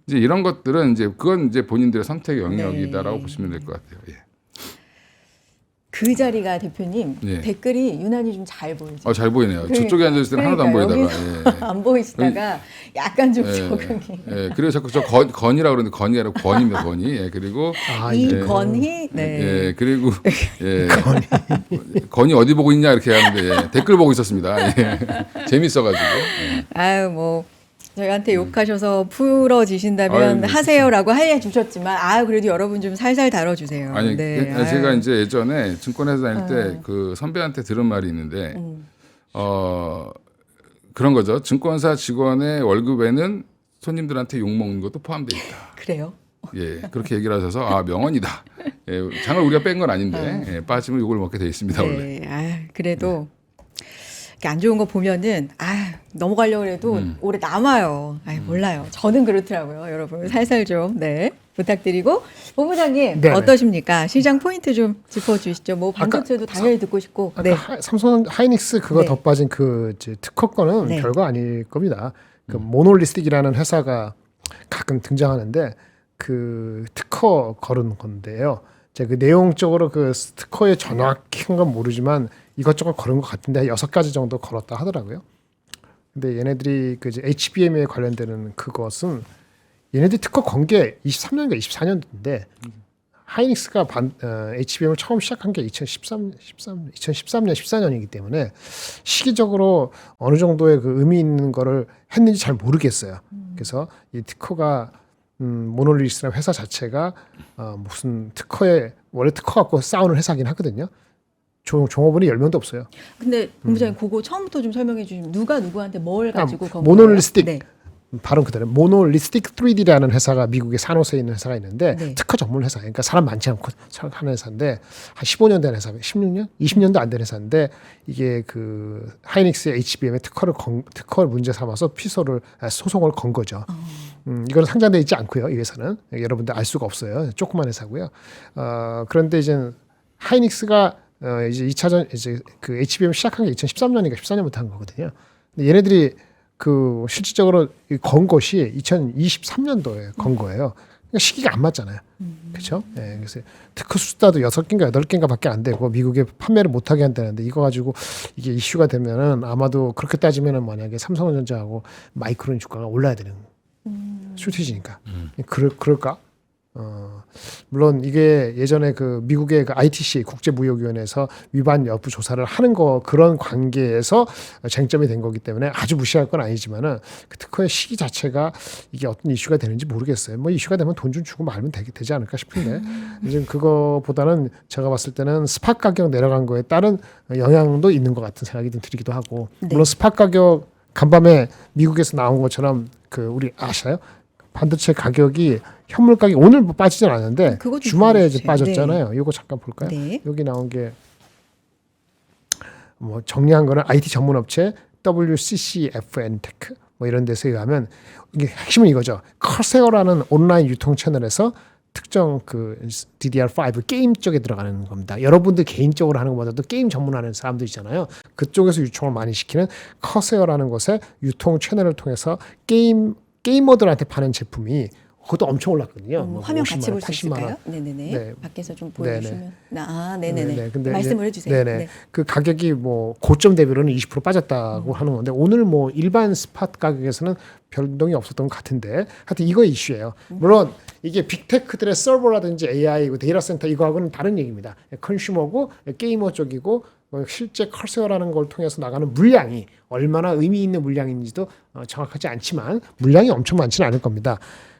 이제 이런 것들은 이제 그건 이제 본인들의 선택의 영역이다라고 보시면 될 것 같아요. 예. 그 자리가 대표님 예. 댓글이 유난히 좀 잘 보이죠. 잘 보이네요. 저쪽에 앉아 있을 때는 하나도 안 그러니까요. 보이다가. 예. 안 보이시다가 약간 좀 예. 적응이. 예. 그리고 자꾸 저 건이라고 그러는데 건이 아니라 권입니다. 권이. 예. 그리고 이건희. 네. 예. 그리고 예. 건이 어디 보고 있냐 이렇게 하는데 예. 댓글 보고 있었습니다. 예. 재밌어가지고. 예. 아유 뭐 저희한테 욕하셔서 풀어지신다면 아유, 하세요라고 알려주셨지만 아 그래도 여러분 좀 살살 다뤄주세요. 아니 네. 제가 아유. 이제 예전에 증권회사 다닐 때 그 선배한테 들은 말이 있는데 그런 거죠. 증권사 직원의 월급에는 손님들한테 욕 먹는 것도 포함되어 있다. 그래요? 예, 그렇게 얘기를 하셔서 아 명언이다. 예, 장을 우리가 뺀 건 아닌데 예, 빠지면 욕을 먹게 돼 있습니다 원래. 네. 아 그래도 이렇게 안 좋은 거 보면은 아 넘어가려고 해도 오래 남아요. 아 몰라요. 저는 그렇더라고요. 여러분 살살 좀 네. 부탁드리고 본부장님 네네. 어떠십니까? 시장 포인트 좀 짚어주시죠. 뭐 반도체도 당연히 듣고 싶고. 아까 네. 삼성 하이닉스 그거 네. 더 빠진 그 이제 특허 거는 네. 별거 아닐 겁니다. 그 모놀리스틱이라는 회사가 가끔 등장하는데 그 특허 걸은 건데요. 제가 그 내용적으로 그 특허의 정확한 건 모르지만 이것저것 걸은 것 같은데 6가지 정도 걸었다 하더라고요. 근데 얘네들이 그 이제 HBM에 관련되는 그것은 얘네들이 특허 건 게 23년인가 24년도인데 하이닉스가 HBM을 처음 시작한 게 2013년, 14년이기 때문에 시기적으로 어느 정도의 그 의미 있는 거를 했는지 잘 모르겠어요. 그래서 이 특허가 모놀리스라는 회사 자체가 무슨 특허에 원래 특허 갖고 싸우는 회사긴 하거든요. 종업원이 10명도 없어요. 근데 본부장님 그거 처음부터 좀 설명해 주시면 누가 누구한테 뭘 가지고 건 모놀리스틱 거예요? 네. 발음 그대로 모놀리스틱 3D라는 회사가 미국의 산호세에 있는 회사가 있는데 네. 특허 전문 회사, 그러니까 사람 많지 않고 하는 회사인데 한 15년 된 회사, 16년, 20년도 안 된 회사인데 이게 그 하이닉스의 HBM의 특허를 문제 삼아서 소송을 건 거죠. 이거는 상장돼 있지 않고요. 이 회사는 여러분들 알 수가 없어요. 조그만 회사고요. 그런데 이제 하이닉스가 이제 2차전 이제 그 HBM 시작한 게 2013년인가 14년부터 한 거거든요. 근데 얘네들이 그 실질적으로 건 것이 2023년도에 건 거예요. 그러니까 시기가 안 맞잖아요. 그렇죠? 예, 그래서 특허 숫자도 6개인가 8개인가밖에 안 되고 미국에 판매를 못하게 한다는데 이거 가지고 이게 이슈가 되면은 아마도 그렇게 따지면은 만약에 삼성전자하고 마이크론 주가가 올라야 되는 슈티지니까 그럴까? 물론 이게 예전에 그 미국의 그 ITC 국제무역위원회에서 위반 여부 조사를 하는 거 그런 관계에서 쟁점이 된 거기 때문에 아주 무시할 건 아니지만은 그 특허의 시기 자체가 이게 어떤 이슈가 되는지 모르겠어요. 뭐 이슈가 되면 돈 좀 주고 말면 되지 않을까 싶은데 이제 그거보다는 제가 봤을 때는 스팟 가격 내려간 거에 따른 영향도 있는 것 같은 생각이 좀 들기도 하고 물론 스팟 가격 간밤에 미국에서 나온 것처럼 그 우리 아시나요? 반도체 가격이 현물 가격이 오늘 뭐 빠지진 않았는데 그거 좀 주말에 이제 보여주세요. 빠졌잖아요. 이거 잠깐 볼까요? 네. 여기 나온 게 뭐 정리한 거는 IT 전문 업체 WCCFN 테크 뭐 이런 데서 의하면 이게 핵심은 이거죠. 커세어라는 온라인 유통 채널에서 특정 그 DDR5 게임 쪽에 들어가는 겁니다. 여러분들 개인적으로 하는 것보다도 게임 전문하는 사람들 있잖아요. 그쪽에서 유통을 많이 시키는 커세어라는 곳의 유통 채널을 통해서 게이머들한테 파는 제품이 그것도 엄청 올랐거든요. 뭐 화면 50만 같이 원, 볼 수 80만 원. 있을까요? 네네네. 네. 밖에서 좀 보여주시면. 네네네. 네네. 근데 말씀을 이제, 해주세요. 네네. 네. 그 가격이 뭐 고점 대비로는 20% 빠졌다고 하는 건데 오늘 뭐 일반 스팟 가격에서는 변동이 없었던 것 같은데 하여튼 이거 이슈예요. 물론 이게 빅테크들의 서버라든지 AI, 데이터 센터 이거하고는 다른 얘기입니다. 컨슈머고 게이머 쪽이고 실제 커세어라는 걸 통해서 나가는 물량이 얼마나 의미 있는 물량인지도 정확하지 않지만 물량이 엄청 많지는 않을 겁니다.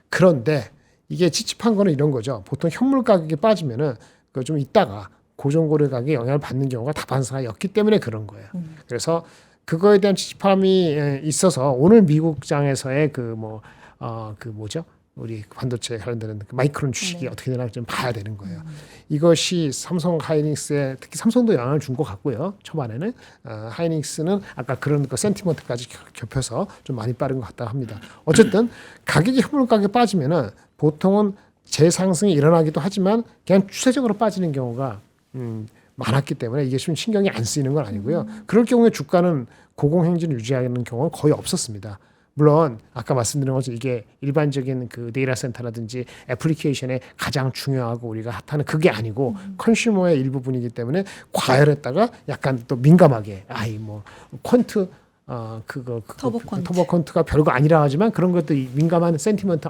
그런데 이게 찝찝한 거는 이런 거죠. 보통 현물 가격이 빠지면은 그 좀 있다가 고정고래 가격에 영향을 받는 경우가 다반사였기 때문에 그런 거예요. 그래서 그거에 대한 찝찝함이 있어서 오늘 미국장에서의 그 뭐죠? 우리 반도체 관련되는 그 마이크론 주식이 어떻게 되나 좀 봐야 되는 거예요. 이것이 삼성 하이닉스에 특히 삼성도 영향을 준 것 같고요. 초반에는 하이닉스는 아까 그런 거 센티먼트까지 겹쳐서 좀 많이 빠른 것 같다 합니다. 어쨌든 가격이 현물 가격이 빠지면은 보통은 재상승이 일어나기도 하지만 그냥 추세적으로 빠지는 경우가 많았기 때문에 이게 좀 신경이 안 쓰이는 건 아니고요. 그럴 경우에 주가는 고공행진을 유지하는 경우는 거의 없었습니다. 물론 아까 말씀드린 것처럼 이게 일반적인 그 데이터 센터라든지 애플리케이션에 가장 중요하고 우리가 핫하는 그게 아니고 컨슈머의 일부분이기 때문에 과열했다가 약간 또 민감하게 뭐 퀀트 터보 퀀트가 별거 아니라 하지만 그런 것도 민감한 센티먼트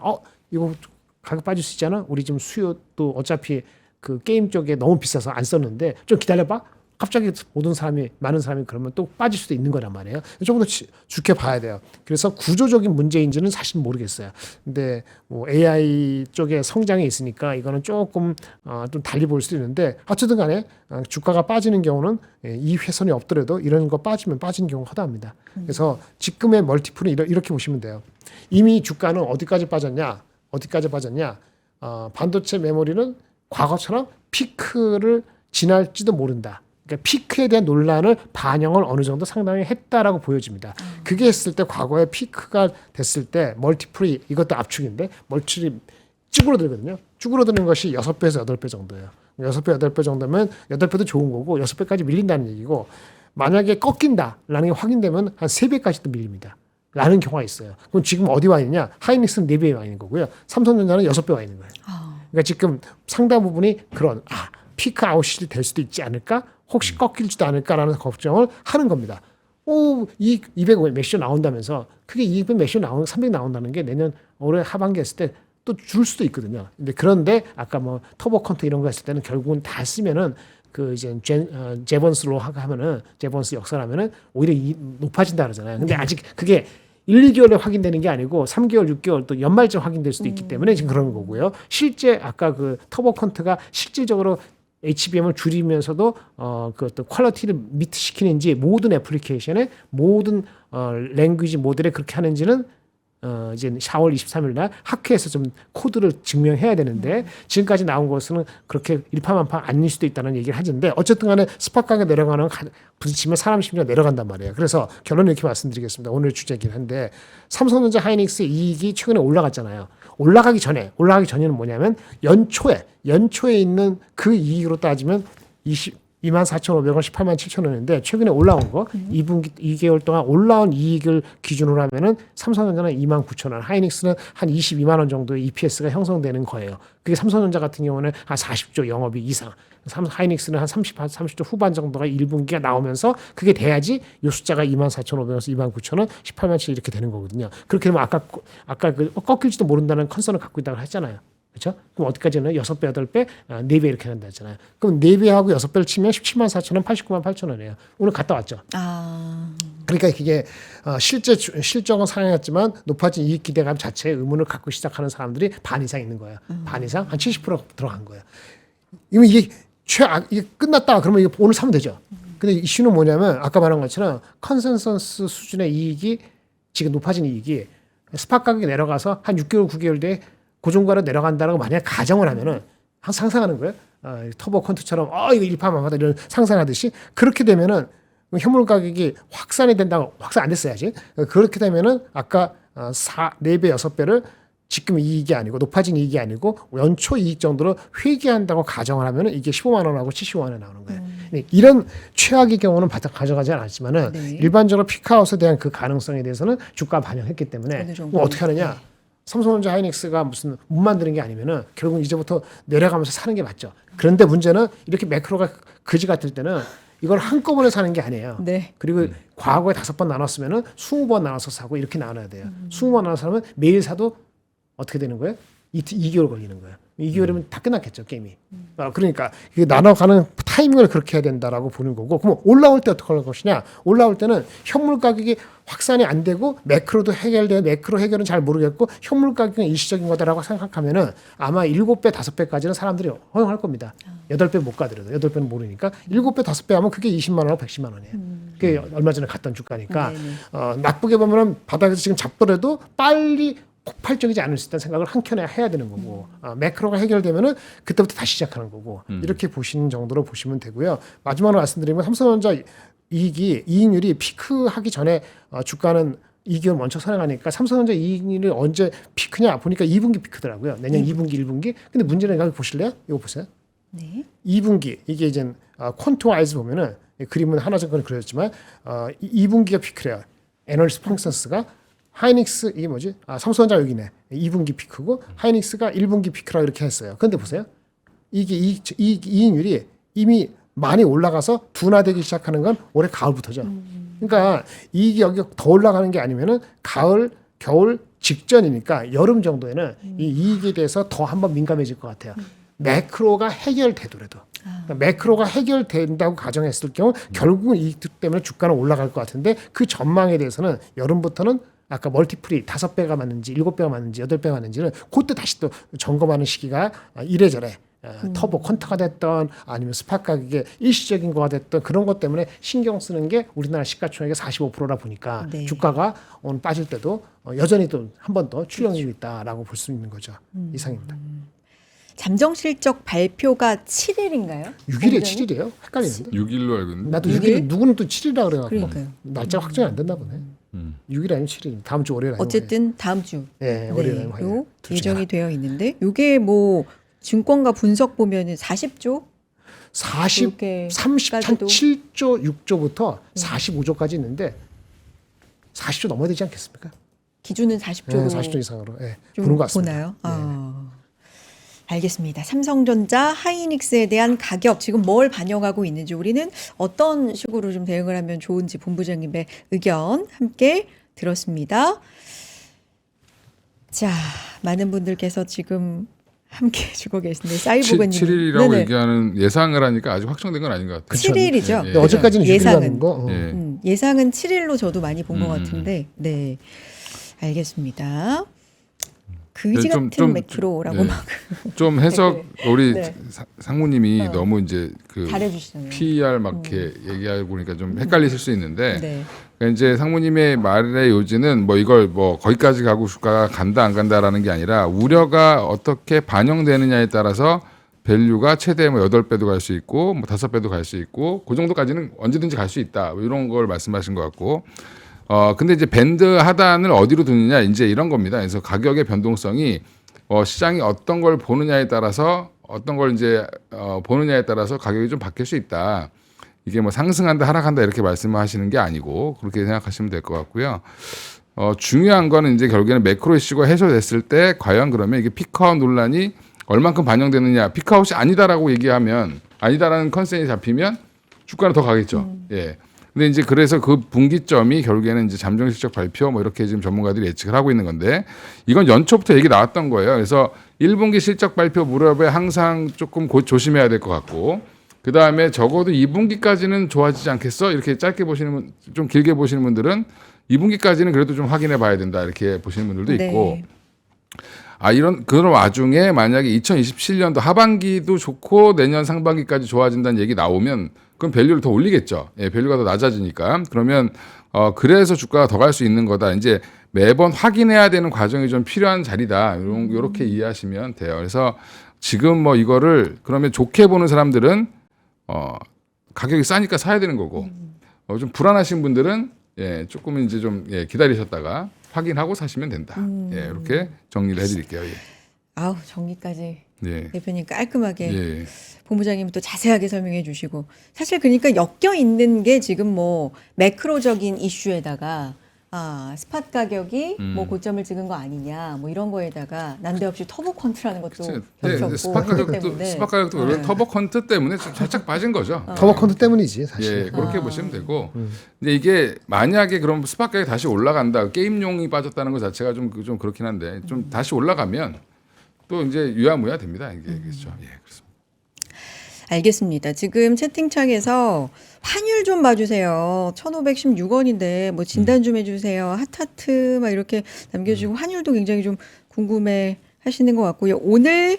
이거 가격 빠질 수 있잖아. 우리 지금 수요도 어차피 그 게임 쪽에 너무 비싸서 안 썼는데 좀 기다려봐. 갑자기 많은 사람이 그러면 또 빠질 수도 있는 거란 말이에요. 조금 더 좋게 봐야 돼요. 그래서 구조적인 문제인지는 사실 모르겠어요. 근데 뭐 AI 쪽에 성장이 있으니까 이거는 조금 좀 달리 볼 수도 있는데 어쨌든 간에 주가가 빠지는 경우는 이 훼손이 없더라도 이런 거 빠지면 빠진 경우가 허다합니다. 그래서 지금의 멀티플은 이렇게 보시면 돼요. 이미 주가는 어디까지 빠졌냐? 반도체 메모리는 과거처럼 피크를 지날지도 모른다. 그러니까 피크에 대한 논란을 반영을 어느 정도 상당히 했다라고 보여집니다. 그게 했을 때 과거에 피크가 됐을 때 멀티플이 이것도 압축인데 멀티플이 쭈그러들거든요. 쭈그러드는 것이 6배에서 8배 정도예요. 6배, 8배 정도면 8배도 좋은 거고 6배까지 밀린다는 얘기고 만약에 꺾인다라는 게 확인되면 한 3배까지도 밀립니다. 라는 경우가 있어요. 그럼 지금 어디 와 있냐? 하이닉스는 4배에 와 있는 거고요. 삼성전자는 6배 와 있는 거예요. 그러니까 지금 상당 부분이 그런 피크 아웃이 될 수도 있지 않을까? 혹시 꺾일지도 않을까라는 걱정을 하는 겁니다. 이 200 몇십 나온다면서 그게 200 몇십 300 나온다는 게 내년 올해 하반기 했을 때 또 줄 수도 있거든요. 그런데 아까 뭐 터보 컨트 이런 거 했을 때는 결국은 다 쓰면은 그 이제 제번스로 하면은 제번스 역설하면은 오히려 높아진다 그러잖아요. 근데 아직 그게 1, 2개월에 확인되는 게 아니고 3개월, 6개월 또 연말쯤 확인될 수도 있기 때문에 지금 그런 거고요. 실제 아까 그 터보 컨트가 실질적으로 HBM을 줄이면서도 그 어떤 퀄리티를 미트시키는지 모든 애플리케이션에 모든 랭귀지 모델에 그렇게 하는지는 이제 4월 23일 날 학회에서 좀 코드를 증명해야 되는데 지금까지 나온 것은 그렇게 일파만파 아닐 수도 있다는 얘기를 하는데 어쨌든 간에 스팟 가격 내려가는 부딪히면 사람 심리가 내려간단 말이에요. 그래서 결론을 이렇게 말씀드리겠습니다. 오늘 주제이긴 한데 삼성전자 하이닉스 이익이 최근에 올라갔잖아요. 올라가기 전에는 뭐냐면 연초에 있는 그 이익으로 따지면 24,500원, 18만 7천 원인데 최근에 올라온 거 2분기 2개월 동안 올라온 이익을 기준으로 하면은 삼성전자는 2만 9천 원, 하이닉스는 한 22만 원 정도의 EPS가 형성되는 거예요. 그게 삼성전자 같은 경우는 한 40조 영업이익 이상, 하이닉스는 한 30조 후반 정도가 1분기가 나오면서 그게 돼야지 이 숫자가 24,500원에서 2만 9천 원, 18만 7 이렇게 되는 거거든요. 그렇게 되면 아까 그 꺾일지도 모른다는 컨설을 갖고 있다고 했잖아요. 그렇죠? 그럼 어디까지는 6배, 8배, 4배 이렇게 한다 했잖아요. 그럼 4배하고 6배를 치면 17만 4천 원, 89만 8천 원이에요. 오늘 갔다 왔죠. 그러니까 이게 실제 실적은 상향했지만 높아진 이익 기대감 자체에 의문을 갖고 시작하는 사람들이 반 이상 있는 거예요. 반 이상 한 70% 들어간 거예요. 이면 이게 이게 끝났다 그러면 이거 오늘 사면 되죠. 근데 이슈는 뭐냐면 아까 말한 것처럼 컨센서스 수준의 이익이 지금 높아진 이익이 스팟 가격이 내려가서 한 6개월, 9개월 뒤에 고정가로 내려간다라고 만약 가정을 하면은 항상 상상하는 거예요. 터보 콘트처럼 이거 일파만파다 이런 상상하듯이 그렇게 되면은 현물 가격이 확산이 된다고 확산 안 됐어야지. 그렇게 되면은 아까 4배, 6배를 지금 이익이 아니고 높아진 이익이 아니고 연초 이익 정도로 회귀한다고 가정을 하면은 이게 15만 원하고 75만 원 나오는 거예요. 이런 최악의 경우는 바닥 가져가지 않았지만은 네. 일반적으로 피크아웃에 대한 그 가능성에 대해서는 주가 반영했기 때문에 어느 정도. 뭐 어떻게 하느냐? 삼성전자 하이닉스가 무슨 못 만드는 게 아니면은 결국 이제부터 내려가면서 사는 게 맞죠. 그런데 문제는 이렇게 매크로가 그지 같을 때는 이걸 한꺼번에 사는 게 아니에요. 네. 그리고 과거에 5번 나눴으면은 20번 나눠서 사고 이렇게 나눠야 돼요. 20번 나눠서 사면 매일 사도 어떻게 되는 거예요? 2개월 걸리는 거예요. 2개월이면 다 끝났겠죠, 게임이. 그러니까 이게 나눠가는 타이밍을 그렇게 해야 된다라고 보는 거고, 그럼 올라올 때 어떻게 할 것이냐? 올라올 때는 현물 가격이 확산이 안 되고 매크로도 해결돼, 매크로 해결은 잘 모르겠고 현물 가격은 일시적인 거다라고 생각하면은 아마 7배, 5배까지는 사람들이 허용할 겁니다. 8배 못 가더라도 8배는 모르니까 7배, 5배 하면 그게 20만 원하고 110만 원이에요. 그게 얼마 전에 갔던 주가니까 나쁘게 보면은 바닥에서 지금 잡더라도 빨리 폭발적이지 않을 수 있다는 생각을 한켠에 해야 되는 거고 매크로가 해결되면은 그때부터 다시 시작하는 거고 이렇게 보시는 정도로 보시면 되고요. 마지막으로 말씀드리면 삼성전자 이익률이 피크하기 전에 주가는 2개월 먼저 선행하니까 삼성전자 이익률이 언제 피크냐 보니까 2분기 피크더라고요. 내년 2분기, 1분기. 근데 문제는 여기 보실래요? 이거 보세요. 네. 2분기 이게 이제 콘투와이즈 보면은 그림은 하나정권에 그려졌지만 2분기가 피크래요. 애널리스트 펑센스가 하이닉스 이게 뭐지? 삼성전자 여기네. 2분기 피크고 하이닉스가 1분기 피크라 이렇게 했어요. 그런데 보세요. 이게 이익률이 이미 많이 올라가서 둔화되기 시작하는 건 올해 가을부터죠. 그러니까 이익이 여기 더 올라가는 게 아니면은 가을, 겨울 직전이니까 여름 정도에는 이 이익에 대해서 더 한번 민감해질 것 같아요. 매크로가 해결되더라도. 그러니까 매크로가 해결된다고 가정했을 경우 결국은 이익 때문에 주가는 올라갈 것 같은데 그 전망에 대해서는 여름부터는 아까 멀티플이 5배가 맞는지 7배가 맞는지 8배가 맞는지는 그때 다시 또 점검하는 시기가 이래저래 터보 콘타가 됐던 아니면 스팟 가격의 일시적인 거가 됐던 그런 것 때문에 신경 쓰는 게 우리나라 시가총액의 45%라 보니까 네. 주가가 오늘 빠질 때도 여전히 또 한 번 더 출렁이고 있다라고 볼 수 있는 거죠. 이상입니다. 잠정 실적 발표가 7일인가요? 6일에 7일이에요? 헷갈리는데. 6일로 알고 있는데. 나도 6일? 6일 누구는 또 7일이라 그래갖고 그러니까요. 날짜가 확정이 안 됐나 보네. 6일 아니면 7일. 다음 주 월요일 아니면 어쨌든 다음 주 네, 월요일 아니면 화요일. 요 둘 중에 예정이 되어 있는데 이게 뭐 증권가 분석 보면은 40조 30, 이렇게 37조 6조부터 45조까지 있는데 40조 넘어야 되지 않겠습니까? 기준은 40조로 40조 이상으로 좀 보는 것 같습니다. 보나요? 알겠습니다. 삼성전자, 하이닉스에 대한 가격 지금 뭘 반영하고 있는지 우리는 어떤 식으로 좀 대응을 하면 좋은지 본부장님의 의견 함께 들었습니다. 자, 많은 분들께서 지금 함께 해주고 계신데 사이보그님 7일이라고 얘기하는 예상을 하니까 아직 확정된 건 아닌 것 같아요. 7일이죠. 예, 예. 근데 어제까지는 예상은. 6일이라는 거. 예. 예상은 7일로 저도 많이 본 것 같은데, 네, 알겠습니다. 그지 좀- 같은 좀- 매크로라고 예. 막 좀 해석 우리 네. 상무님이 너무 이제 그 잘해주시잖아요. PER 막 이렇게 얘기하고 보니까 좀 헷갈리실 수 있는데 네. 그러니까 이제 상무님의 말의 요지는 뭐 이걸 뭐 거기까지 가고 주가가 간다 안 간다라는 게 아니라 우려가 어떻게 반영되느냐에 따라서 밸류가 최대 뭐 8배도 갈 수 있고 뭐 5배도 갈 수 있고 그 정도까지는 언제든지 갈 수 있다. 뭐 이런 걸 말씀하신 것 같고 근데 이제 밴드 하단을 어디로 두느냐 이제 이런 겁니다. 그래서 가격의 변동성이 시장이 어떤 걸 보느냐에 따라서 어떤 걸 이제 보느냐에 따라서 가격이 좀 바뀔 수 있다. 이게 뭐 상승한다 하락한다 이렇게 말씀하시는 게 아니고 그렇게 생각하시면 될 것 같고요. 중요한 거는 이제 결국에는 매크로 이슈가 해소됐을 때 과연 그러면 이게 피크아웃 논란이 얼만큼 반영되느냐. 피크아웃이 아니다라고 얘기하면 아니다라는 컨센이 잡히면 주가는 더 가겠죠. 예. 근데 이제 그래서 그 분기점이 결국에는 이제 잠정 실적 발표 뭐 이렇게 지금 전문가들이 예측을 하고 있는 건데 이건 연초부터 얘기 나왔던 거예요. 그래서 1분기 실적 발표 무렵에 항상 조금 조심해야 될 것 같고 그 다음에 적어도 2분기까지는 좋아지지 않겠어? 이렇게 짧게 보시는 분, 좀 길게 보시는 분들은 2분기까지는 그래도 좀 확인해 봐야 된다 이렇게 보시는 분들도 있고 이런 그런 와중에 만약에 2027년도 하반기도 좋고 내년 상반기까지 좋아진다는 얘기 나오면 그럼 밸류를 더 올리겠죠. 예, 밸류가 더 낮아지니까. 그러면 그래서 주가가 더 갈 수 있는 거다. 이제 매번 확인해야 되는 과정이 좀 필요한 자리다. 이렇게 이해하시면 돼요. 그래서 지금 뭐 이거를 그러면 좋게 보는 사람들은 가격이 싸니까 사야 되는 거고 좀 불안하신 분들은 예, 조금은 이제 좀 기다리셨다가 확인하고 사시면 된다. 예, 이렇게 정리를 해드릴게요. 예. 아우 정리까지 예. 대표님 깔끔하게 예. 본부장님 또 자세하게 설명해 주시고 사실 그러니까 엮여 있는 게 지금 뭐 매크로적인 이슈에다가 스팟 가격이 뭐 고점을 찍은 거 아니냐 뭐 이런 거에다가 난데없이 터보 컨트라는 것도 겹쳤고 스팟 가격도 원래 터보 컨트 때문에 좀 살짝 빠진 거죠. 터보 컨트 때문이지 사실. 예, 그렇게 보시면 되고. 근데 이게 만약에 그럼 스팟 가격이 다시 올라간다. 게임용이 빠졌다는 것 자체가 좀 그렇긴 한데 좀 다시 올라가면 또 이제 유야무야 됩니다. 이게 그렇죠. 예, 그렇습니다. 알겠습니다. 지금 채팅창에서 환율 좀 봐주세요. 1,516원인데 뭐 진단 좀 해주세요. 핫하트 막 이렇게 남겨주시고 환율도 굉장히 좀 궁금해 하시는 것 같고요. 오늘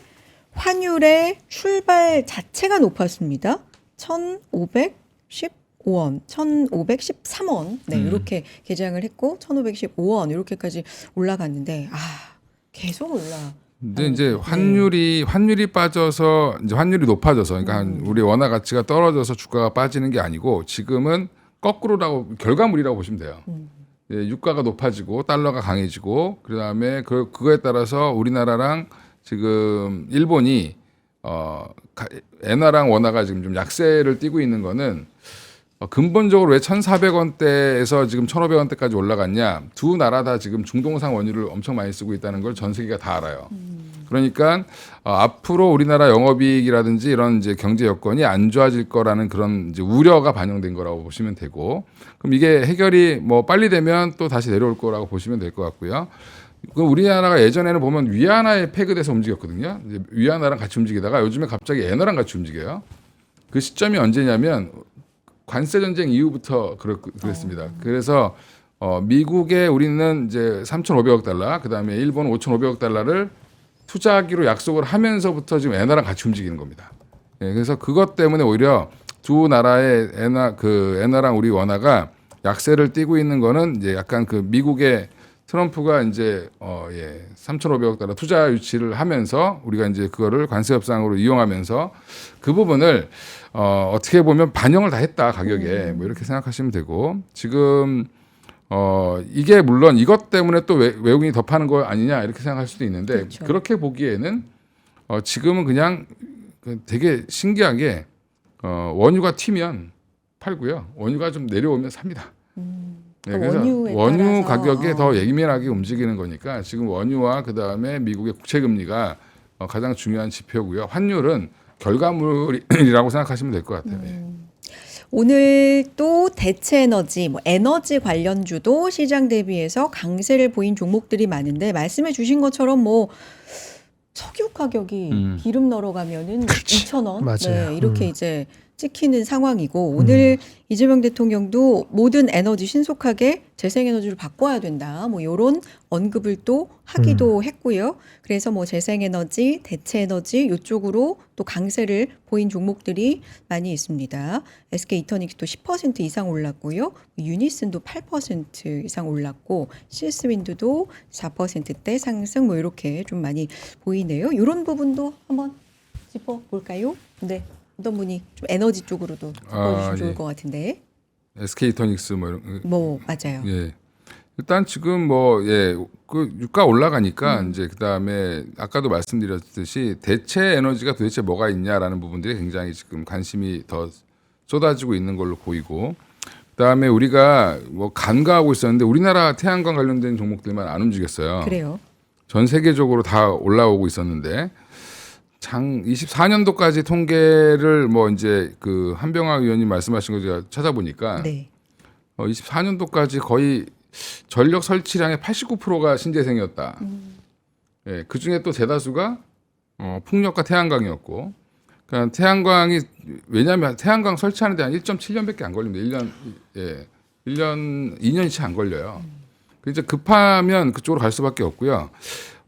환율의 출발 자체가 높았습니다. 1,515원, 1,513원 네, 이렇게 개장을 했고 1,515원 이렇게까지 올라갔는데 계속 올라. 근데 이제 환율이 빠져서 이제 환율이 높아져서 그러니까 우리 원화 가치가 떨어져서 주가가 빠지는 게 아니고 지금은 거꾸로라고 결과물이라고 보시면 돼요. 예, 유가가 높아지고 달러가 강해지고 그다음에 그거에 따라서 우리나라랑 지금 일본이 엔화랑 원화가 지금 좀 약세를 띠고 있는 거는 근본적으로 왜 1,400원대에서 지금 1,500원대까지 올라갔냐? 두 나라 다 지금 중동산 원유를 엄청 많이 쓰고 있다는 걸 전 세계가 다 알아요. 그러니까 앞으로 우리나라 영업이익이라든지 이런 이제 경제 여건이 안 좋아질 거라는 그런 이제 우려가 반영된 거라고 보시면 되고, 그럼 이게 해결이 뭐 빨리 되면 또 다시 내려올 거라고 보시면 될 것 같고요. 우리나라가 예전에는 보면 위안화에 패그돼서 움직였거든요. 이제 위안화랑 같이 움직이다가 요즘에 갑자기 엔화랑 같이 움직여요. 그 시점이 언제냐면 관세 전쟁 이후부터 그랬습니다. 그래서 미국에 우리는 이제 3,500억 달러, 그다음에 일본은 5,500억 달러를 투자하기로 약속을 하면서부터 지금 엔화랑 같이 움직이는 겁니다. 예, 그래서 그것 때문에 오히려 두 나라의 엔화랑 우리 원화가 약세를 띠고 있는 거는 이제 약간 그 미국의 트럼프가 이제 3,500억 달러 투자 유치를 하면서 우리가 이제 그거를 관세 협상으로 이용하면서 그 부분을 어떻게 보면 반영을 다 했다 가격에 뭐 이렇게 생각하시면 되고, 지금 이게 물론 이것 때문에 또 외국인이 더 파는 거 아니냐 이렇게 생각할 수도 있는데, 그렇죠. 그렇게 보기에는 지금은 그냥 되게 신기하게 원유가 튀면 팔고요, 원유가 좀 내려오면 삽니다. 네, 그래서 원유 가격에 더 예민하게 움직이는 거니까 지금 원유와 그다음에 미국의 국채 금리가 가장 중요한 지표고요. 환율은 결과물이라고 생각하시면 될 것 같아요. 예. 오늘 또 대체 에너지, 뭐 에너지 관련주도 시장 대비해서 강세를 보인 종목들이 많은데 말씀해 주신 것처럼 뭐 석유 가격이 기름 넣으러 가면은 2,000원 맞아요. 네, 이렇게 이제 찍히는 상황이고, 오늘 이재명 대통령도 모든 에너지 신속하게 재생에너지로 바꿔야 된다. 뭐 이런 언급을 또 하기도 했고요. 그래서 뭐 재생에너지, 대체에너지 이쪽으로 또 강세를 보인 종목들이 많이 있습니다. SK 이터닉스도 10% 이상 올랐고요. 유니슨도 8% 이상 올랐고, 시스윈드도 4%대 상승 뭐 이렇게 좀 많이 보이네요. 이런 부분도 한번 짚어볼까요? 네. 어떤 분이 좀 에너지 쪽으로도 보여주시면 좋을 예. 것 같은데. SK 이터닉스 뭐 이런 뭐 맞아요. 예. 일단 지금 그 그 유가 올라가니까 이제 그다음에 아까도 말씀드렸듯이 대체 에너지가 도대체 뭐가 있냐라는 부분들이 굉장히 지금 관심이 더 쏟아지고 있는 걸로 보이고, 그다음에 우리가 뭐 간과하고 있었는데 우리나라 태양광 관련된 종목들만 안 움직였어요. 그래요. 전 세계적으로 다 올라오고 있었는데 24년도까지 통계를 뭐 이제 그 한병화 의원님 말씀하신 거 제가 찾아보니까 네. 24년도까지 거의 전력 설치량의 89%가 신재생이었다. 예, 그 중에 또 대다수가 풍력과 태양광이었고, 그러니까 태양광이 왜냐하면 태양광 설치하는데 한 1.7년밖에 안 걸립니다. 2년이 채 안 걸려요. 이제 급하면 그쪽으로 갈 수밖에 없고요.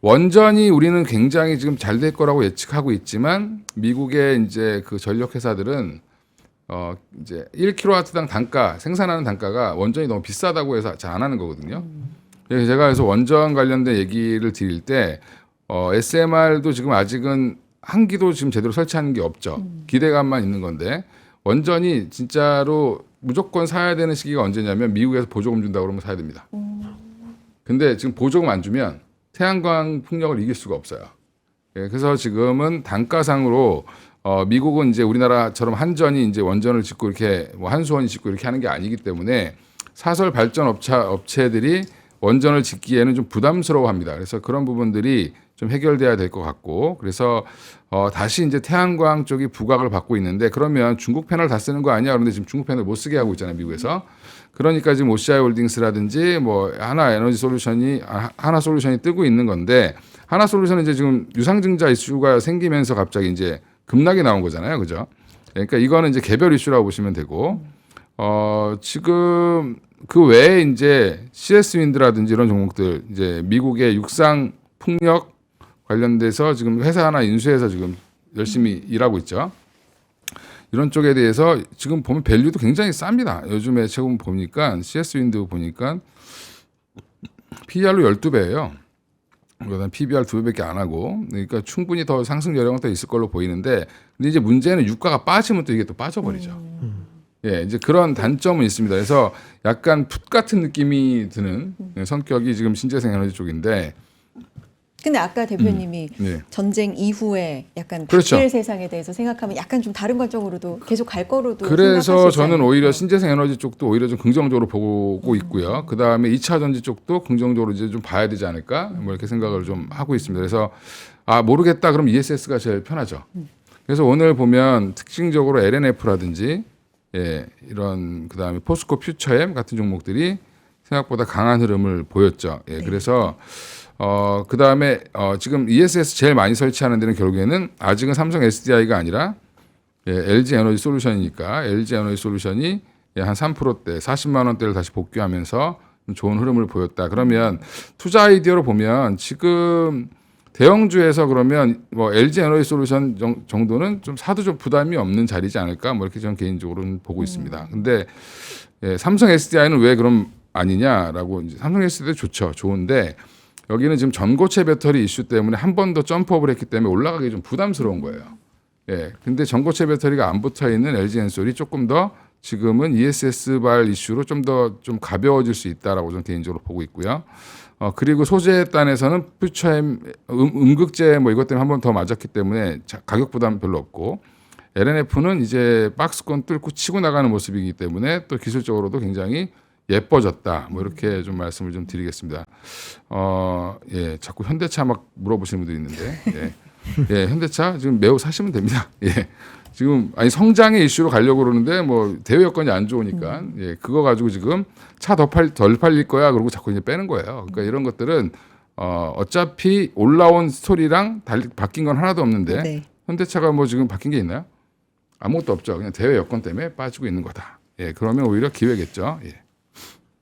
원전이 우리는 굉장히 지금 잘 될 거라고 예측하고 있지만 미국의 이제 그 전력 회사들은 이제 1kW당 단가 생산하는 단가가 원전이 너무 비싸다고 해서 잘 안 하는 거거든요. 그래서 제가 그래서 원전 관련된 얘기를 드릴 때 SMR도 지금 아직은 한 기도 지금 제대로 설치하는 게 없죠. 기대감만 있는 건데 원전이 진짜로 무조건 사야 되는 시기가 언제냐면 미국에서 보조금 준다고 그러면 사야 됩니다. 근데 지금 보조금 안 주면 태양광 풍력을 이길 수가 없어요. 예, 그래서 지금은 단가상으로 미국은 이제 우리나라처럼 한전이 이제 원전을 짓고 이렇게 뭐 한수원이 짓고 이렇게 하는 게 아니기 때문에 사설 발전 업체들이 원전을 짓기에는 좀 부담스러워합니다. 그래서 그런 부분들이 좀 해결돼야 될 것 같고, 그래서 다시 이제 태양광 쪽이 부각을 받고 있는데 그러면 중국 패널 다 쓰는 거 아니야? 그런데 지금 중국 패널 못 쓰게 하고 있잖아요, 미국에서. 그러니까 지금 OCI 홀딩스라든지 뭐 하나 솔루션이 뜨고 있는 건데, 하나 솔루션은 이제 지금 유상증자 이슈가 생기면서 갑자기 이제 급락이 나온 거잖아요, 그죠? 그러니까 이거는 이제 개별 이슈라고 보시면 되고, 지금 그 외에 이제 CS 윈드라든지 이런 종목들, 이제 미국의 육상 풍력 관련돼서 지금 회사 하나 인수해서 지금 열심히 일하고 있죠. 이런 쪽에 대해서 지금 보면 밸류도 굉장히 쌉니다. 요즘에 최근 보니까 CS 윈드 보니까 PER로 12배예요. 그다음 PBR 2배밖에 안 하고, 그러니까 충분히 더 상승 여력은 더 있을 걸로 보이는데, 근데 이제 문제는 유가가 빠지면 또 이게 또 빠져버리죠. 예, 이제 그런 단점은 있습니다. 그래서 약간 풋 같은 느낌이 드는 성격이 지금 신재생 에너지 쪽인데. 근데 아까 대표님이 네. 전쟁 이후에 약간 그렇죠. 바뀔 세상에 대해서 생각하면 약간 좀 다른 관점으로도 계속 갈 거로도 그래서 생각하시지 저는 않을까요? 오히려 신재생 에너지 쪽도 오히려 좀 긍정적으로 보고 있고요. 그 다음에 2차 전지 쪽도 긍정적으로 이제 좀 봐야 되지 않을까, 뭐 이렇게 생각을 좀 하고 있습니다. 그래서 모르겠다 그럼 ESS가 제일 편하죠. 그래서 오늘 보면 특징적으로 LNF라든지 이런 그 다음에 포스코 퓨처엠 같은 종목들이 생각보다 강한 흐름을 보였죠. 예, 그래서 그 다음에 지금 ESS 제일 많이 설치하는 데는 결국에는 아직은 삼성 SDI가 아니라 LG 에너지 솔루션이니까 LG 에너지 솔루션이 한 3%대 40만 원대를 다시 복귀하면서 좋은 흐름을 보였다. 그러면 투자 아이디어로 보면 지금 대형주에서 그러면 뭐 LG 에너지 솔루션 정도는 좀 사도 좀 부담이 없는 자리지 않을까, 뭐 이렇게 저는 개인적으로는 보고 있습니다. 근데 삼성 SDI는 왜 그럼 아니냐라고, 이제 삼성 SDI 좋죠, 좋은데 여기는 지금 전고체 배터리 이슈 때문에 한 번 더 점프업을 했기 때문에 올라가기 좀 부담스러운 거예요. 예. 근데 전고체 배터리가 안 붙어 있는 LG 엔솔이 조금 더 지금은 ESS발 이슈로 좀 더 좀 가벼워질 수 있다라고 저는 개인적으로 보고 있고요. 그리고 소재 단에서는 퓨처엠 음극재 뭐 이것 때문에 한 번 더 맞았기 때문에 가격 부담 별로 없고, LNF는 이제 박스권 뚫고 치고 나가는 모습이기 때문에 또 기술적으로도 굉장히 예뻐졌다. 뭐 이렇게 좀 말씀을 좀 드리겠습니다. 예, 자꾸 현대차 막 물어보시는 분들이 있는데, 예, 현대차 지금 매우 사시면 됩니다. 예, 지금 성장의 이슈로 가려고 그러는데 뭐 대외 여건이 안 좋으니까, 예, 그거 가지고 지금 차 덜 팔릴 거야. 그러고 자꾸 이제 빼는 거예요. 그러니까 이런 것들은 어차피 올라온 스토리랑 바뀐 건 하나도 없는데, 네. 현대차가 뭐 지금 바뀐 게 있나요? 아무것도 없죠. 그냥 대외 여건 때문에 빠지고 있는 거다. 예, 그러면 오히려 기회겠죠. 예.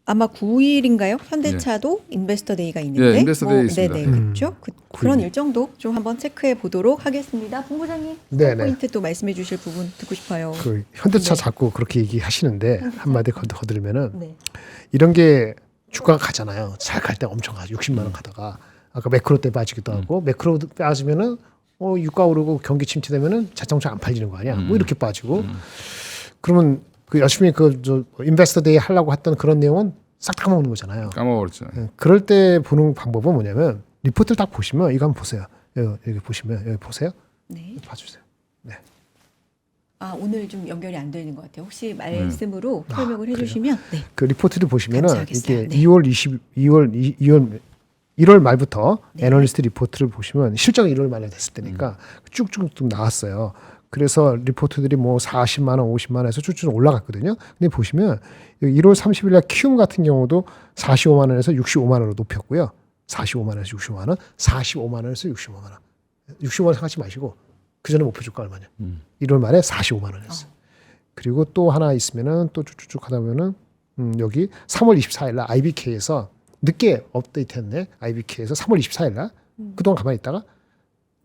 아마 9일인가요? 현대차도 인베스터 데이가 있는데. 예, 인베스터 데이 있습니다. 네네, 그렇죠. 그런 일정도 좀 한번 체크해 보도록 하겠습니다. 본부장님, 네네. 포인트 또 말씀해 주실 부분 듣고 싶어요. 그 현대차 네. 자꾸 그렇게 얘기하시는데 한마디 거들면은 네. 이런 게 주가가 가잖아요. 잘 갈 때 엄청 가죠. 60만 원 가다가 아까 매크로 때 빠지기도 하고, 매크로 빠지면은 유가 오르고 경기 침체되면은 자동차 안 팔리는 거 아니야? 뭐 이렇게 빠지고. 그러면 그 열심히 인베스터 데이 하려고 했던 그런 내용은 싹 다 까먹는 거잖아요. 까먹었죠. 그럴 때 보는 방법은 뭐냐면 리포트를 딱 보시면 이거 한번 보세요. 여기 보시면 여기 보세요. 네. 봐주세요. 네. 아, 오늘 좀 연결이 안 되는 것 같아요. 혹시 말씀으로 설명을 해주시면 네. 그 리포트를 보시면은 감사하겠어요. 이게 네. 1월 말부터 네. 애널리스트 리포트를 보시면 실적이 1월 말에 됐을 때니까 쭉쭉 좀 나왔어요. 그래서 리포트들이 뭐 40만 원, 50만 원에서 쭉쭉 올라갔거든요. 근데 보시면 1월 30일 날 키움 같은 경우도 45만 원에서 65만 원으로 높였고요. 45만 원에서 65만 원, 45만 원에서 65만 원. 65만 원 생각하지 마시고 그 전에 목표 주가 얼마냐? 1월 말에 45만 원이었어요. 그리고 또 하나 있으면은 또 쭉쭉쭉 하다 보면은 여기 3월 24일 날 IBK에서 늦게 업데이트했네. IBK에서 3월 24일 날 그동안 가만히 있다가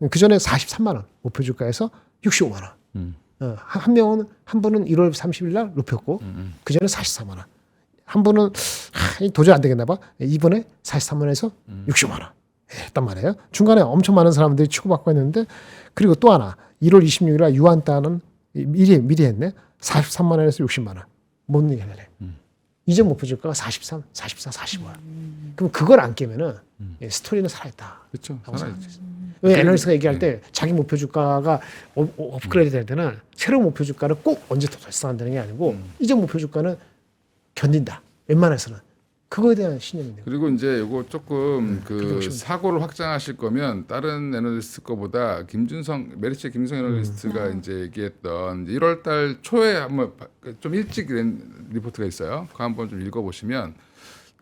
그 전에 43만 원 목표 주가에서 65만 원. 한 명은 한 분은 1월 30일 날 높였고 그 전에 44만 원. 한 분은 도저히 안 되겠나 봐. 이번에 43만 원에서 65만 원 했단 말이에요. 중간에 엄청 많은 사람들이 치고받고 했는데 그리고 또 하나 1월 26일 날 유한따는 미리 했네. 43만 원에서 60만 원. 뭔 얘기 하려래. 이전 목표 주가가 43, 44, 45야. 그럼 그걸 안 깨면은 스토리는 살아있다. 그렇죠. 살아있지. 왜 애널리스트가 얘기할 때 자기 목표 주가가 업그레이드 될 때는 새로운 목표 주가를 꼭 언제 더 달성한다는 게 아니고 이전 목표 주가는 견딘다. 웬만해서는 그거에 대한 신념인데. 그리고 이제 이거 조금 그게 그 훨씬 사고를 확장하실 거면 다른 애널리스트 거보다 메리츠의 김준성 애널리스트가 이제 얘기했던 1월달 초에 한번 좀 일찍 낸 리포트가 있어요. 그거 한번 좀 읽어보시면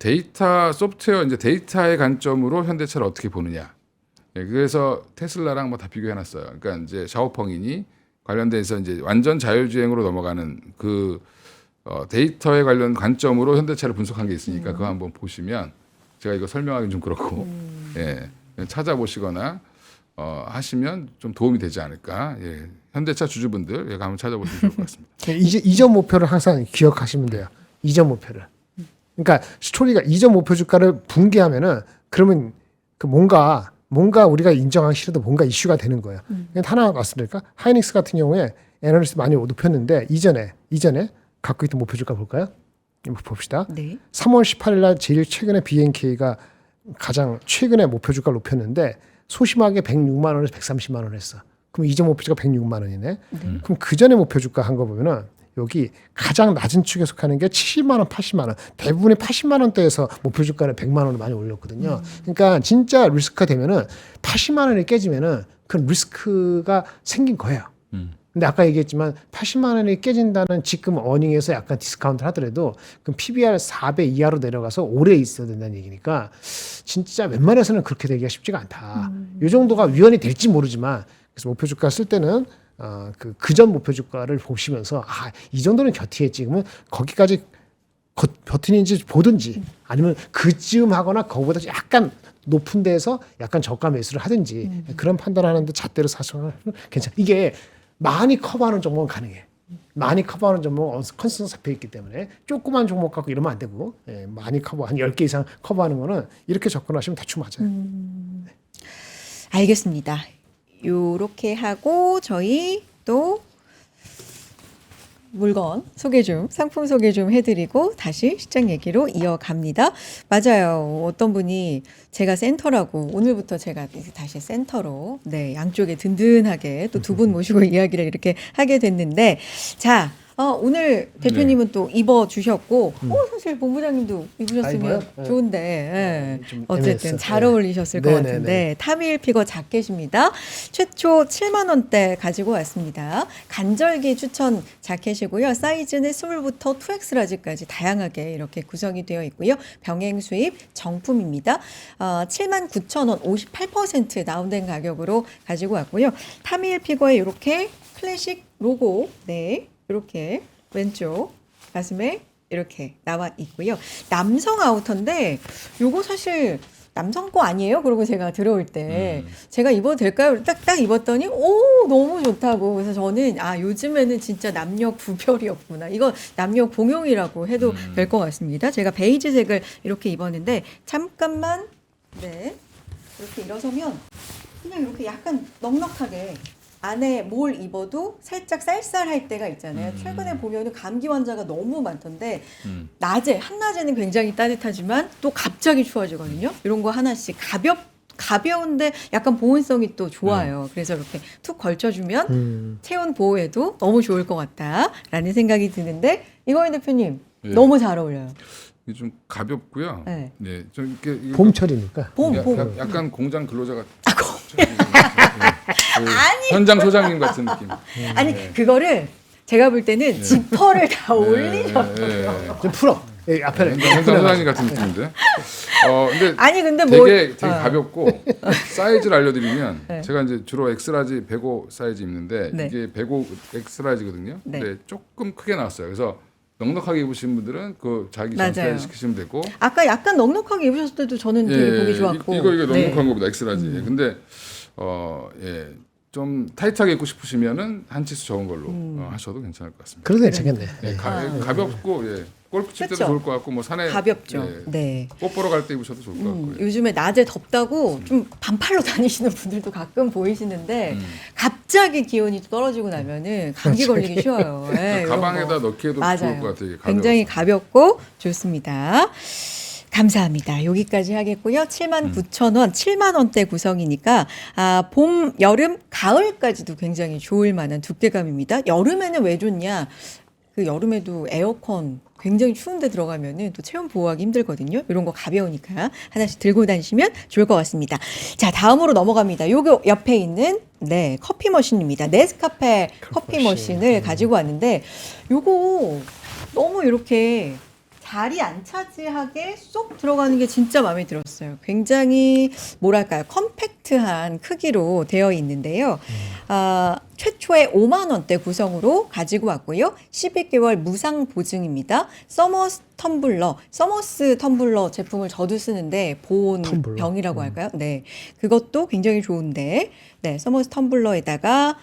데이터 소프트웨어 이제 데이터의 관점으로 현대차를 어떻게 보느냐. 예, 그래서 테슬라랑 뭐 다 비교해놨어요. 그러니까 이제 샤오펑이니 관련돼서 이제 완전 자율주행으로 넘어가는 그 데이터에 관련 관점으로 현대차를 분석한 게 있으니까 그거 한번 보시면 제가 이거 설명하기 좀 그렇고 예, 찾아보시거나 하시면 좀 도움이 되지 않을까. 예, 현대차 주주분들 여기 한번 찾아보시면 좋을 것 같습니다. 이전 목표를 항상 기억하시면 돼요. 이전 목표를. 그러니까 스토리가 이전 목표 주가를 붕괴하면은 그러면 그 뭔가 우리가 인정하기 싫어도 뭔가 이슈가 되는 거예요. 하나 말씀드릴까? 하이닉스 같은 경우에 애널리스트 많이 높였는데 이전에 갖고 있던 목표 주가 볼까요? 한번 봅시다. 네. 3월 18일 날 제일 최근에 BNK가 가장 최근에 목표 주가를 높였는데 소심하게 106만 원에서 130만 원 했어. 그럼 이전 목표 주가 106만 원이네. 그럼 그 전에 목표 주가 한 거 보면은 여기 가장 낮은 축에 속하는 게 70만 원, 80만 원. 대부분이 80만 원대에서 목표 주가는 100만 원을 많이 올렸거든요. 그러니까 진짜 리스크가 되면은 80만 원이 깨지면은 그 리스크가 생긴 거예요. 근데 아까 얘기했지만 80만 원이 깨진다는 지금 어닝에서 약간 디스카운트를 하더라도 그럼 PBR 4배 이하로 내려가서 오래 있어야 된다는 얘기니까 진짜 웬만해서는 그렇게 되기가 쉽지가 않다. 이 정도가 위헌이 될지 모르지만 그래서 목표 주가 쓸 때는 그전 목표 주가를 보시면서 이 정도는 견디했지. 그러면 거기까지 버티는지 보든지 아니면 그쯤 하거나 거기보다 약간 높은 데에서 약간 저가 매수를 하든지 그런 판단하는데 잣대로 사서 괜찮아. 이게 많이 커버하는 종목은 가능해. 많이 커버하는 종목은 컨센서스 잡혀 있기 때문에 조그만 종목 갖고 이러면 안 되고 많이 커버 한 10개 이상 커버하는 거는 이렇게 접근하시면 대충 맞아요. 알겠습니다. 요렇게 하고 저희 또 물건 소개 좀, 상품 소개 좀 해드리고 다시 시장 얘기로 이어갑니다. 맞아요. 어떤 분이 제가 센터라고 오늘부터 제가 다시 센터로 양쪽에 든든하게 또 두 분 모시고 이야기를 이렇게 하게 됐는데 자. 오늘 대표님은 또 입어주셨고, 사실 본부장님도 입으셨으면 입어요? 좋은데, 좀 어쨌든 애매했어. 잘 어울리셨을 것 네네네. 같은데, 타밀 피거 자켓입니다. 최초 7만 원대 가지고 왔습니다. 간절기 추천 자켓이고요. 사이즈는 스몰부터 2X 라지까지 다양하게 이렇게 구성이 되어 있고요. 병행 수입 정품입니다. 79,000원 58% 다운된 가격으로 가지고 왔고요. 타밀 피거에 이렇게 클래식 로고, 이렇게 왼쪽 가슴에 이렇게 나와 있고요. 남성 아우터인데 요거 사실 남성 거 아니에요? 그러고 제가 들어올 때 제가 입어도 될까요? 딱 입었더니 너무 좋다고. 그래서 저는 요즘에는 진짜 남녀 구별이 없구나. 이거 남녀 공용이라고 해도 될 것 같습니다. 제가 베이지색을 이렇게 입었는데 잠깐만 이렇게 일어서면 그냥 이렇게 약간 넉넉하게 안에 뭘 입어도 살짝 쌀쌀할 때가 있잖아요. 최근에 보면은 감기 환자가 너무 많던데 낮에 한낮에는 굉장히 따뜻하지만 또 갑자기 추워지거든요. 이런 거 하나씩 가벼운데 약간 보온성이 또 좋아요. 그래서 이렇게 툭 걸쳐주면 체온 보호에도 너무 좋을 것 같다라는 생각이 드는데 이거인 대표님 예. 너무 잘 어울려요. 이게 좀 가볍고요. 네. 네, 좀 이렇게 이거 봄철이니까. 봄. 약간 공장 근로자 같은. 현장 소장님 같은 느낌. 아니 그거를 제가 볼 때는 지퍼를 다 올리셔서 좀 풀어. 앞에를. 현장 소장님 같은 느낌인데. 근데 아니 근데 뭐 되게 가볍고 사이즈를 알려드리면 네. 제가 이제 주로 엑스라지 105 사이즈 입는데 네. 이게 105 엑스라지거든요. 네. 근데 조금 크게 나왔어요. 그래서 넉넉하게 입으신 분들은 그 자기 맞아요. 전사에 시키시면 되고. 아까 약간 넉넉하게 입으셨을 때도 저는 되게 보기 좋았고 이거 넉넉한 네. 거보다 엑스라지. 근데 좀 타이트하게 입고 싶으시면은 한 치수 적은 걸로 하셔도 괜찮을 것 같습니다. 그래도 괜찮겠네. 예, 가볍고 골프 칠 때도 그쵸? 좋을 것 같고 뭐 산에 가볍죠. 예, 네. 꽃 보러 갈 때 입으셔도 좋을 것 같고요. 요즘에 낮에 덥다고 좀 반팔로 다니시는 분들도 가끔 보이시는데 갑자기 기온이 떨어지고 나면은 감기 걸리기 쉬워요. 네, 이런 가방에다 거. 넣기에도 좋을 맞아요. 것 같아요. 이게 굉장히 가볍고 좋습니다. 감사합니다. 여기까지 하겠고요. 79,000원, 7만 원대 구성이니까 봄, 여름, 가을까지도 굉장히 좋을 만한 두께감입니다. 여름에는 왜 좋냐? 그 여름에도 에어컨 굉장히 추운데 들어가면은 또 체온 보호하기 힘들거든요. 이런 거 가벼우니까 하나씩 들고 다니시면 좋을 것 같습니다. 자, 다음으로 넘어갑니다. 요거 옆에 있는 커피 머신입니다. 네스카페 커피 머신을 가지고 왔는데 요거 너무 이렇게 자리 안 차지하게 쏙 들어가는 게 진짜 마음에 들었어요. 굉장히 뭐랄까요, 컴팩트한 크기로 되어 있는데요. 최초의 5만 원대 구성으로 가지고 왔고요. 12개월 무상 보증입니다. 서머스 텀블러 제품을 저도 쓰는데 보온 텀블러. 병이라고 할까요? 네, 그것도 굉장히 좋은데, 서머스 텀블러에다가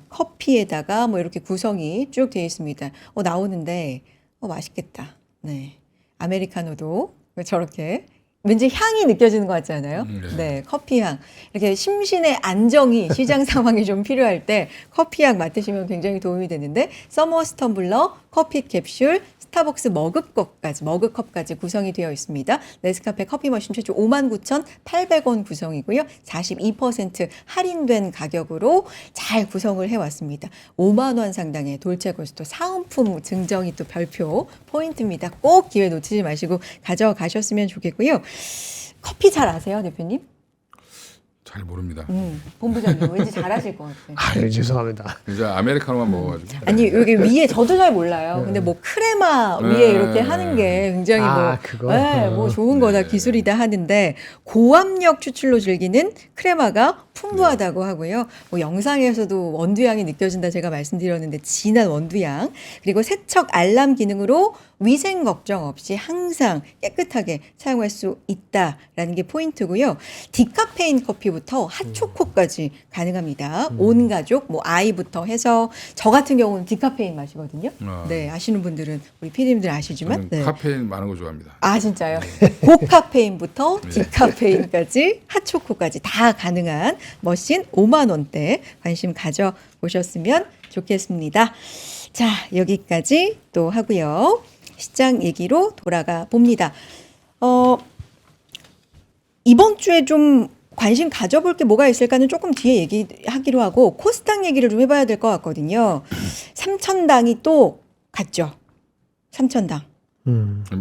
커피에다가 뭐 이렇게 구성이 쭉 되어 있습니다. 나오는데. 맛있겠다. 네. 아메리카노도 저렇게 왠지 향이 느껴지는 것 같지 않아요? 네. 커피 향. 이렇게 심신의 안정이 시장 상황이 좀 필요할 때 커피 향 맡으시면 굉장히 도움이 되는데 서머스 텀블러, 커피 캡슐, 스타벅스 머그컵까지 구성이 되어 있습니다. 네스카페 커피 머신 최초 59,800원 구성이고요. 42% 할인된 가격으로 잘 구성을 해왔습니다. 5만 원 상당의 돌체구스토 사은품 증정이 또 별표 포인트입니다. 꼭 기회 놓치지 마시고 가져가셨으면 좋겠고요. 커피 잘 아세요, 대표님? 잘 모릅니다. 본부장님 왠지 잘하실 것 같아요. 죄송합니다. 이제 아메리카노만 먹어가지고. 아니 여기 위에 저도 잘 몰라요. 근데 뭐 크레마 위에 이렇게 하는 게 굉장히 그거? 뭐 좋은 거다 기술이다 하는데 고압력 추출로 즐기는 크레마가 풍부하다고 하고요. 뭐 영상에서도 원두향이 느껴진다 제가 말씀드렸는데 진한 원두향 그리고 세척 알람 기능으로 위생 걱정 없이 항상 깨끗하게 사용할 수 있다라는 게 포인트고요. 디카페인 커피부터 핫초코까지 가능합니다. 온 가족, 뭐 아이부터 해서 저 같은 경우는 디카페인 마시거든요. 네, 아시는 분들은 우리 PD님들 아시지만 저는 카페인 많은 거 좋아합니다. 아 진짜요? 고카페인부터 디카페인까지 핫초코까지 다 가능한 머신 5만 원대 관심 가져보셨으면 좋겠습니다. 자, 여기까지 또 하고요. 시장 얘기로 돌아가 봅니다. 이번 주에 좀 관심 가져볼 게 뭐가 있을까는 조금 뒤에 얘기하기로 하고 코스닥 얘기를 좀 해봐야 될 것 같거든요. 3천당이 또 갔죠. 3천당.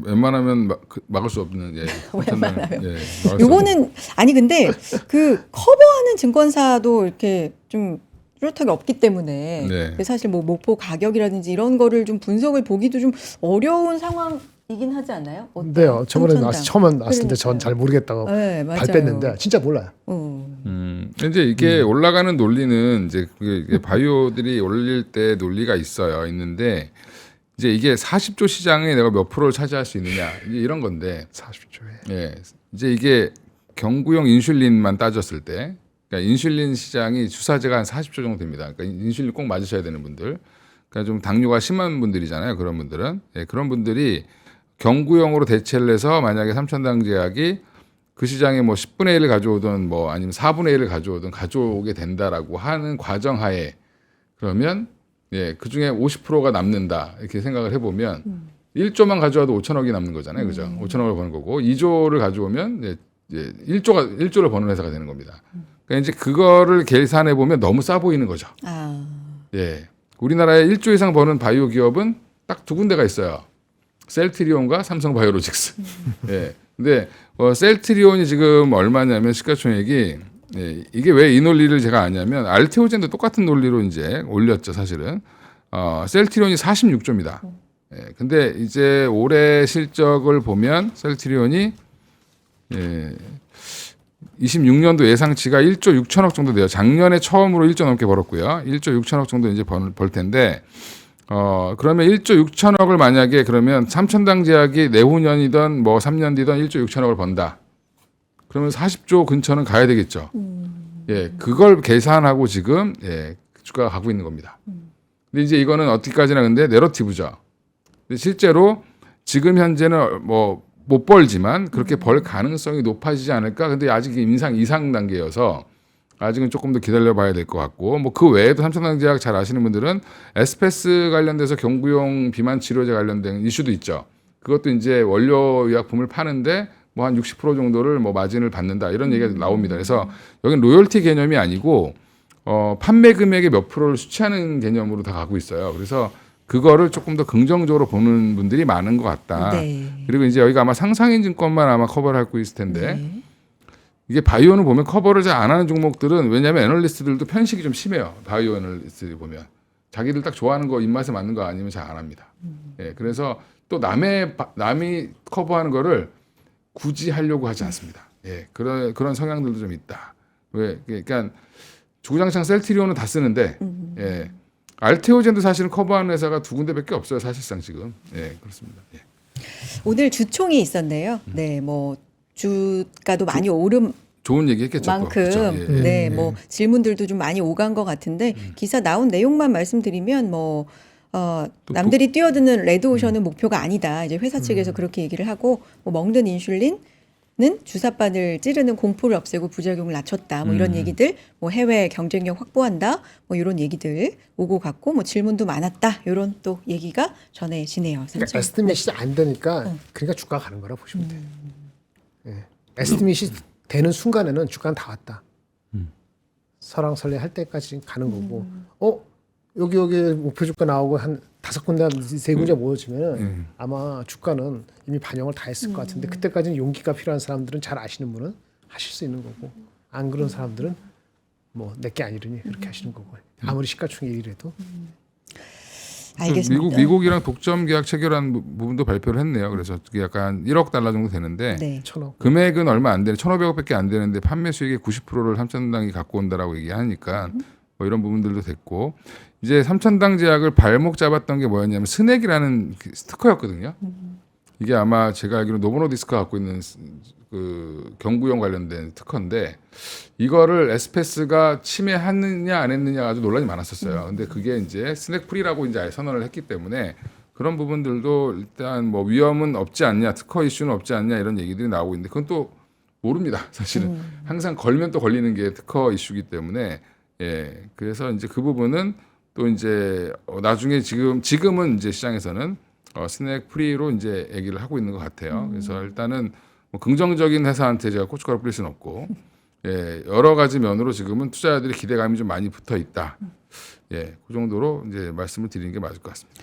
웬만하면 막을 수 없는 웬만하면. 요거는 아니 근데 그 커버하는 증권사도 이렇게 좀 뚜렷하게 없기 때문에 네. 사실 뭐 목표 가격이라든지 이런 거를 좀 분석을 보기도 좀 어려운 상황이긴 하지 않나요? 네요. 저번에 처음 나왔을 때 전 그러니까요. 잘 모르겠다고 네, 맞아요. 발표했는데 진짜 몰라요. 이제 이게 올라가는 논리는 이제 이게 바이오들이 올릴 때 논리가 있는데 이제 이게 40조 시장에 내가 몇 프로를 차지할 수 있느냐 이제 이런 건데 40조에. 예, 이제 이게 경구용 인슐린만 따졌을 때, 그러니까 인슐린 시장이 주사제가 한 40조 정도 됩니다. 그러니까 인슐린 꼭 맞으셔야 되는 분들, 그러니까 좀 당뇨가 심한 분들이잖아요. 그런 분들은 그런 분들이 경구용으로 대체를 해서 만약에 3,000당 제약이 그 시장에 뭐 10분의 1을 가져오든 뭐 아니면 4분의 1을 가져오든 가져오게 된다라고 하는 과정하에 그러면 예, 그 중에 50%가 남는다 이렇게 생각을 해보면 1조만 가져와도 5천억이 남는 거잖아요, 그죠? 5천억을 버는 거고 2조를 가져오면 이제 1조를 버는 회사가 되는 겁니다. 그러니까 이제 그거를 계산해 보면 너무 싸 보이는 거죠. 아, 예, 우리나라에 1조 이상 버는 바이오 기업은 딱 두 군데가 있어요. 셀트리온과 삼성바이오로직스. 예, 근데 셀트리온이 지금 얼마냐면 시가총액이 예, 이게 왜 이 논리를 제가 아냐면 알테오젠도 똑같은 논리로 이제 올렸죠, 사실은. 셀트리온이 46조입니다. 예, 근데 이제 올해 실적을 보면 셀트리온이 예, 26년도 예상치가 1조 6천억 정도 돼요. 작년에 처음으로 1조 넘게 벌었고요. 1조 6천억 정도 이제 벌 텐데 그러면 1조 6천억을 만약에 그러면 삼천당 제약이 내후년이든 뭐 3년 뒤든 1조 6천억을 번다. 그러면 40조 근처는 가야 되겠죠. 예, 그걸 계산하고 지금 예, 주가가 가고 있는 겁니다. 근데 이제 이거는 어디까지나 근데 내러티브죠. 근데 실제로 지금 현재는 뭐 못 벌지만 그렇게 벌 가능성이 높아지지 않을까. 근데 아직 이상 단계여서 아직은 조금 더 기다려봐야 될 것 같고 뭐 그 외에도 삼천당 제약 잘 아시는 분들은 에스페스 관련돼서 경구용 비만 치료제 관련된 이슈도 있죠. 그것도 이제 원료 의약품을 파는데 뭐 한 60% 정도를 뭐 마진을 받는다 이런 얘기가 나옵니다. 그래서 여긴 로열티 개념이 아니고 판매 금액의 몇 프로를 수취하는 개념으로 다 가고 있어요. 그래서 그거를 조금 더 긍정적으로 보는 분들이 많은 것 같다. 네. 그리고 이제 여기가 아마 상상인 증권만 아마 커버를 하고 있을 텐데 네. 이게 바이오는 보면 커버를 잘 안 하는 종목들은 왜냐하면 애널리스트들도 편식이 좀 심해요. 바이오 애널리스트 보면 자기들 딱 좋아하는 거 입맛에 맞는 거 아니면 잘 안 합니다. 예, 그래서 또 남이 커버하는 거를 굳이 하려고 하지 않습니다. 예, 그런 성향들도 좀 있다. 왜? 그러니까 주구장창 셀트리온은 다 쓰는데, 예, 알테오젠도 사실은 커버하는 회사가 두 군데밖에 없어요. 사실상 지금. 예, 그렇습니다. 예. 오늘 주총이 있었네요. 네, 뭐 주가도 많이 오른 좋은 얘기 했겠죠. 또. 만큼 그렇죠? 예, 예. 네, 뭐 질문들도 좀 많이 오간 것 같은데 기사 나온 내용만 말씀드리면 뭐 남들이 뛰어드는 레드오션은 목표가 아니다. 이제 회사 측에서 그렇게 얘기를 하고 뭐 먹는 인슐린은 주사바늘 찌르는 공포를 없애고 부작용을 낮췄다. 뭐 이런 얘기들, 뭐 해외 경쟁력 확보한다. 뭐 이런 얘기들 오고 갔고 뭐 질문도 많았다. 이런 또 얘기가 전해지네요. 그러니까 에스티밋이 안 되니까 그러니까 주가가 가는 거라 보시면 돼요. 예. 에스티밋이 되는 순간에는 주가는 다 왔다. 설왕설래 할 때까지 가는 거고 여기 목표 주가 나오고 한 5군데, 3군데 모여지면 아마 주가는 이미 반영을 다 했을 것 같은데 그때까지는 용기가 필요한 사람들은 잘 아시는 분은 하실 수 있는 거고 안 그런 사람들은 뭐 내게 아니르니 그렇게 하시는 거고 아무리 시가총액이라도 알겠습니다. 미국이랑 독점 계약 체결한 부분도 발표를 했네요. 그래서 그게 약간 1억 달러 정도 되는데 네. 1,000억. 금액은 얼마 안 되는 1,500억밖에 안 되는데 판매 수익의 90%를 삼천당이 갖고 온다라고 얘기하니까 뭐 이런 부분들도 됐고 이제 삼천당 제약을 발목 잡았던 게 뭐였냐면 스낵이라는 그 스티커였거든요. 이게 아마 제가 알기로 노보노디스크가 갖고 있는 그 경구용 관련된 특허인데 이거를 에스페스가 침해했느냐 안 했느냐 아주 논란이 많았었어요. 근데 그게 이제 스낵 프리라고 이제 아예 선언을 했기 때문에 그런 부분들도 일단 뭐 위험은 없지 않냐, 특허 이슈는 없지 않냐 이런 얘기들이 나오고 있는데 그건 또 모릅니다. 사실은 항상 걸면 또 걸리는 게 특허 이슈이기 때문에 예, 그래서 이제 그 부분은 또 이제 나중에 지금은 이제 시장에서는 스낵 프리로 이제 얘기를 하고 있는 것 같아요. 그래서 일단은 뭐 긍정적인 회사한테 제가 고춧가루 뿌릴 수는 없고, 예, 여러 가지 면으로 지금은 투자자들의 기대감이 좀 많이 붙어 있다. 예, 그 정도로 이제 말씀을 드리는 게 맞을 것 같습니다.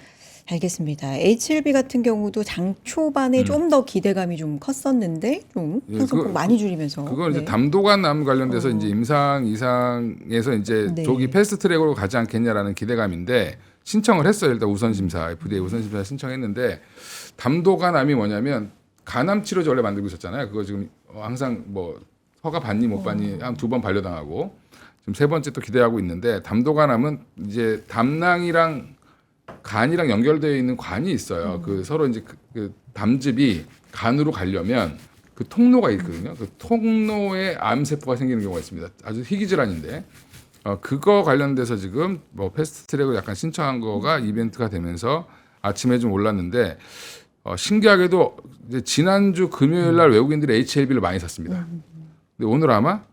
알겠습니다. HLB 같은 경우도 장 초반에 좀 더 기대감이 좀 컸었는데 좀 예, 상승폭 많이 줄이면서 그건 이제 네. 담도관암 관련돼서 이제 임상 이상에서 이제 네. 조기 패스트 트랙으로 가지 않겠냐라는 기대감인데 신청을 했어요. 일단 우선 심사, FDA 우선 심사 신청했는데 담도관암이 뭐냐면 간암 치료제 원래 만들고 있었잖아요. 그거 지금 항상 뭐 허가 받니 못 받니 한 2번 반려당하고 지금 3번째 또 기대하고 있는데 담도관암은 이제 담낭이랑 간이랑 연결되어 있는 관이 있어요. 그 서로 이제 그 담즙이 간으로 가려면 그 통로가 있거든요. 그 통로에 암세포가 생기는 경우가 있습니다. 아주 희귀 질환인데 그거 관련돼서 지금 뭐 패스트 트랙을 약간 신청한 거가 이벤트가 되면서 아침에 좀 올랐는데 신기하게도 이제 지난주 금요일 날 외국인들이 HLB를 많이 샀습니다. 근데 오늘 아마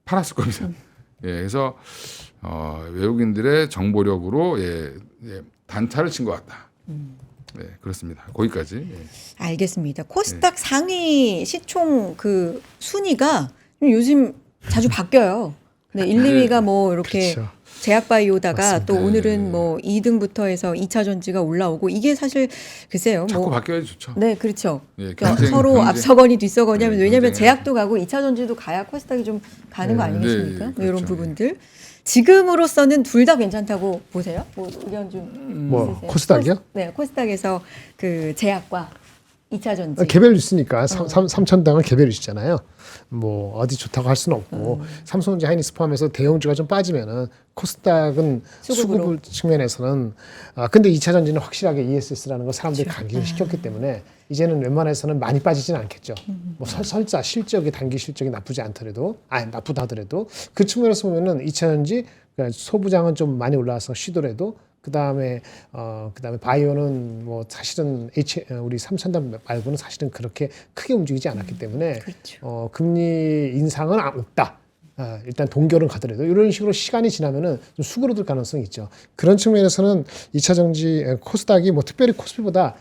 팔았을 겁니다. 예, 그래서 외국인들의 정보력으로 단타를 친 것 같다. 네, 그렇습니다. 거기까지. 예. 알겠습니다. 코스닥 상위 시총 그 순위가 요즘 자주 바뀌어요. 네, 1, 2위가 뭐 이렇게 그렇죠. 제약바이오다가 맞습니다. 또 오늘은 뭐 2등부터 해서 2차 전지가 올라오고 이게 사실 글쎄요. 자꾸 뭐 바뀌어야지 좋죠. 네, 그렇죠. 예, 서로 경쟁. 앞서거니 뒤서거니 하면 네, 왜냐하면 경쟁해야죠. 제약도 가고 2차 전지도 가야 코스닥이 좀 가는 거 아니겠습니까? 네, 뭐 이런 그렇죠. 부분들. 지금으로서는 둘 다 괜찮다고 보세요? 뭐 의견 좀 뭐 있으세요? 코스닥이요? 네, 코스닥에서 그 제약과 2차 전지. 개별 뉴스니까 3천당은 개별 뉴스잖아요. 뭐 어디 좋다고 할 수는 없고 삼성전자 하이닉스 포함해서 대형주가 좀 빠지면은 코스닥은 수급으로. 수급 측면에서는 근데 2차 전지는 확실하게 ESS라는 거 사람들이 그렇죠. 강기를 시켰기 때문에 이제는 웬만해서는 많이 빠지지는 않겠죠. 뭐 설사 실적이 단기 실적이 나쁘지 않더라도 나쁘다 하더라도 그 측면에서 보면은 2차 전지 그러니까 소부장은 좀 많이 올라와서 쉬더라도 그다음에 바이오는 뭐 사실은 우리 삼천단 말고는 사실은 그렇게 크게 움직이지 않았기 때문에 그렇죠. 금리 인상은 없다. 일단 동결은 가더라도 이런 식으로 시간이 지나면은 좀 수그러들 가능성이 있죠. 그런 측면에서는 2차 전지 코스닥이 뭐 특별히 코스피보다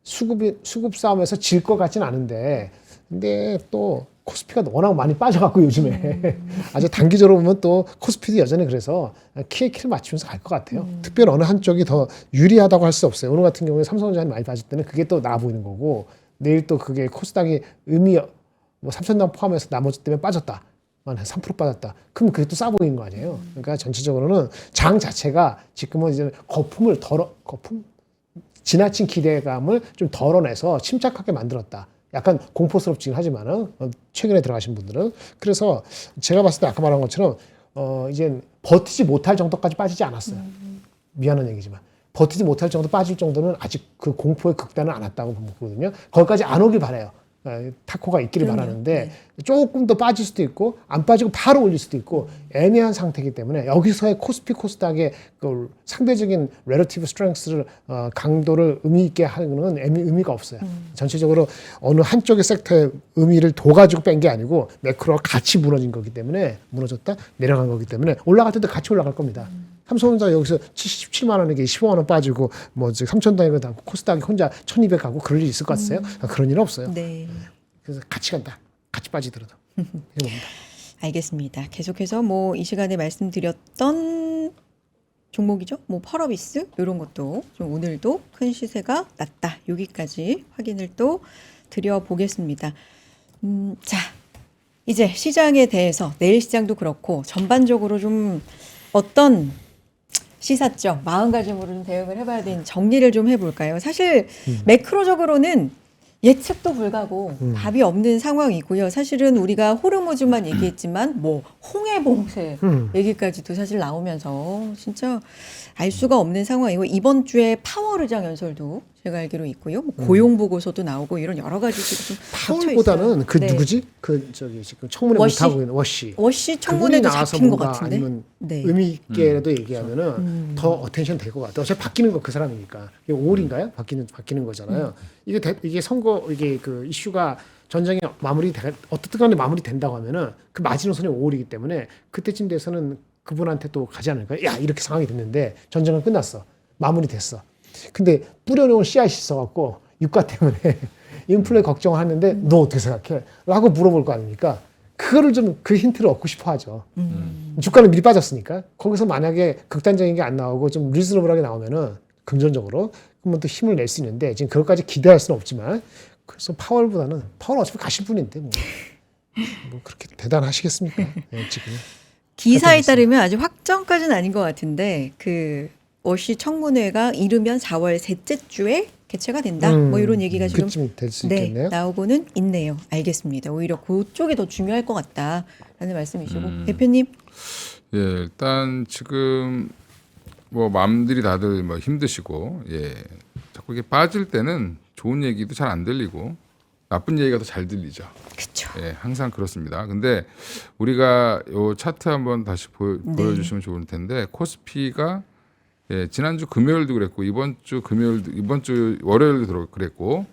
수급 싸움에서 질 것 같지는 않은데 근데 또 코스피가 워낙 많이 빠져갖고 요즘에 아주 단기적으로 보면 또 코스피도 여전히 그래서 키에 키를 맞추면서 갈 것 같아요. 특별히 어느 한쪽이 더 유리하다고 할 수 없어요. 오늘 같은 경우에 삼성전자는 많이 빠질 때는 그게 또 나아 보이는 거고 내일 또 그게 코스닥이 뭐 삼천당 포함해서 나머지 때문에 빠졌다. 한 3% 빠졌다. 그럼 그게 또 싸 보이는 거 아니에요. 그러니까 전체적으로는 장 자체가 지금은 이제 지나친 기대감을 좀 덜어내서 침착하게 만들었다. 약간 공포스럽긴 하지만은 최근에 들어가신 분들은 그래서 제가 봤을 때 아까 말한 것처럼 이제 버티지 못할 정도까지 빠지지 않았어요. 미안한 얘기지만 버티지 못할 정도 빠질 정도는 아직 그 공포의 극단은 안 왔다고 보거든요. 거기까지 안 오길 바라요. 타코가 있기를 그럼요. 바라는데 네. 조금 더 빠질 수도 있고 안 빠지고 바로 올릴 수도 있고 애매한 상태이기 때문에 여기서의 코스닥의 그 상대적인 relative strength를 강도를 의미 있게 하는 건 의미가 없어요. 전체적으로 어느 한쪽의 섹터의 의미를 둬가지고 뺀 게 아니고 매크로가 같이 무너진 거기 때문에 무너졌다 내려간 거기 때문에 올라갈 때도 같이 올라갈 겁니다. 삼성전자 여기서 77만 원에게 15만 원 빠지고 뭐 3,000단위가 나고 코스닥이 혼자 1,200 가고 그럴 일 있을 것 같아요? 그런 일은 없어요. 네. 그래서 같이 간다. 같이 빠지더라도. 이게 뭡니다. 알겠습니다. 계속해서 뭐 이 시간에 말씀드렸던 종목이죠. 뭐 펄어비스 이런 것도 좀 오늘도 큰 시세가 났다. 여기까지 확인을 또 드려보겠습니다. 자, 이제 시장에 대해서 내일 시장도 그렇고 전반적으로 좀 어떤 시사점, 마음가짐으로 좀 대응을 해봐야 되는 정리를 좀 해볼까요? 사실 매크로적으로는 예측도 불가고 답이 없는 상황이고요. 사실은 우리가 호르무즈만 얘기했지만 뭐 홍해 봉쇄 얘기까지도 사실 나오면서 진짜 알 수가 없는 상황이고 이번 주에 파월의장 연설도 제가 알기로 있고요. 뭐 고용 보고서도 나오고 이런 여러 가지 지금 좀 파월보다는 그 네. 누구지? 그 저기 지금 청문회 워시? 못 하고 있는 워시. 워시 그분이 청문회도 나와서 잡힌 것 뭔가 같은데. 아니면 네. 의미 있게라도 얘기하면은 더 어텐션 될 것 같아요. 어차피 바뀌는 거 그 사람이니까. 이게 5월인가요? 바뀌는 거잖아요. 이게 선거 이게 그 이슈가 전쟁이 어떻든 간에 마무리된다고 하면은 그 마지노선이 5월이기 때문에 그때쯤 돼서는 그분한테 또 가지 않을까요? 야 이렇게 상황이 됐는데 전쟁은 끝났어. 마무리됐어. 근데 뿌려놓은 씨앗이 있어갖고 유가 때문에 인플레 걱정을 하는데 너 어떻게 생각해? 라고 물어볼 거 아닙니까? 그거를 좀 그 힌트를 얻고 싶어 하죠. 주가는 미리 빠졌으니까. 거기서 만약에 극단적인 게 안 나오고 좀 리즈너블하게 나오면은 금전적으로 그러면 또 힘을 낼 수 있는데 지금 그것까지 기대할 수는 없지만 그래서 파월은 어차피 가실 분인데 뭐 그렇게 대단하시겠습니까? 네, 지금. 기사에 따르면 아직 확정까지는 아닌 것 같은데 그 워시 청문회가 이르면 4월 셋째 주에 개최가 된다. 뭐 이런 얘기가 지금 그쯤 될 수 있겠네요. 나오고는 있네요. 알겠습니다. 오히려 그쪽이 더 중요할 것 같다라는 말씀이시고 대표님. 예, 일단 지금 뭐 마음들이 다들 뭐 힘드시고 자꾸 이게 빠질 때는 좋은 얘기도 잘 안 들리고 나쁜 얘기가 더 잘 들리죠. 그렇죠. 예, 항상 그렇습니다. 근데 우리가 요 차트 한번 다시 보여주시면 좋을 텐데 코스피가 예, 지난주 금요일도 그랬고 이번 주 월요일도 그랬고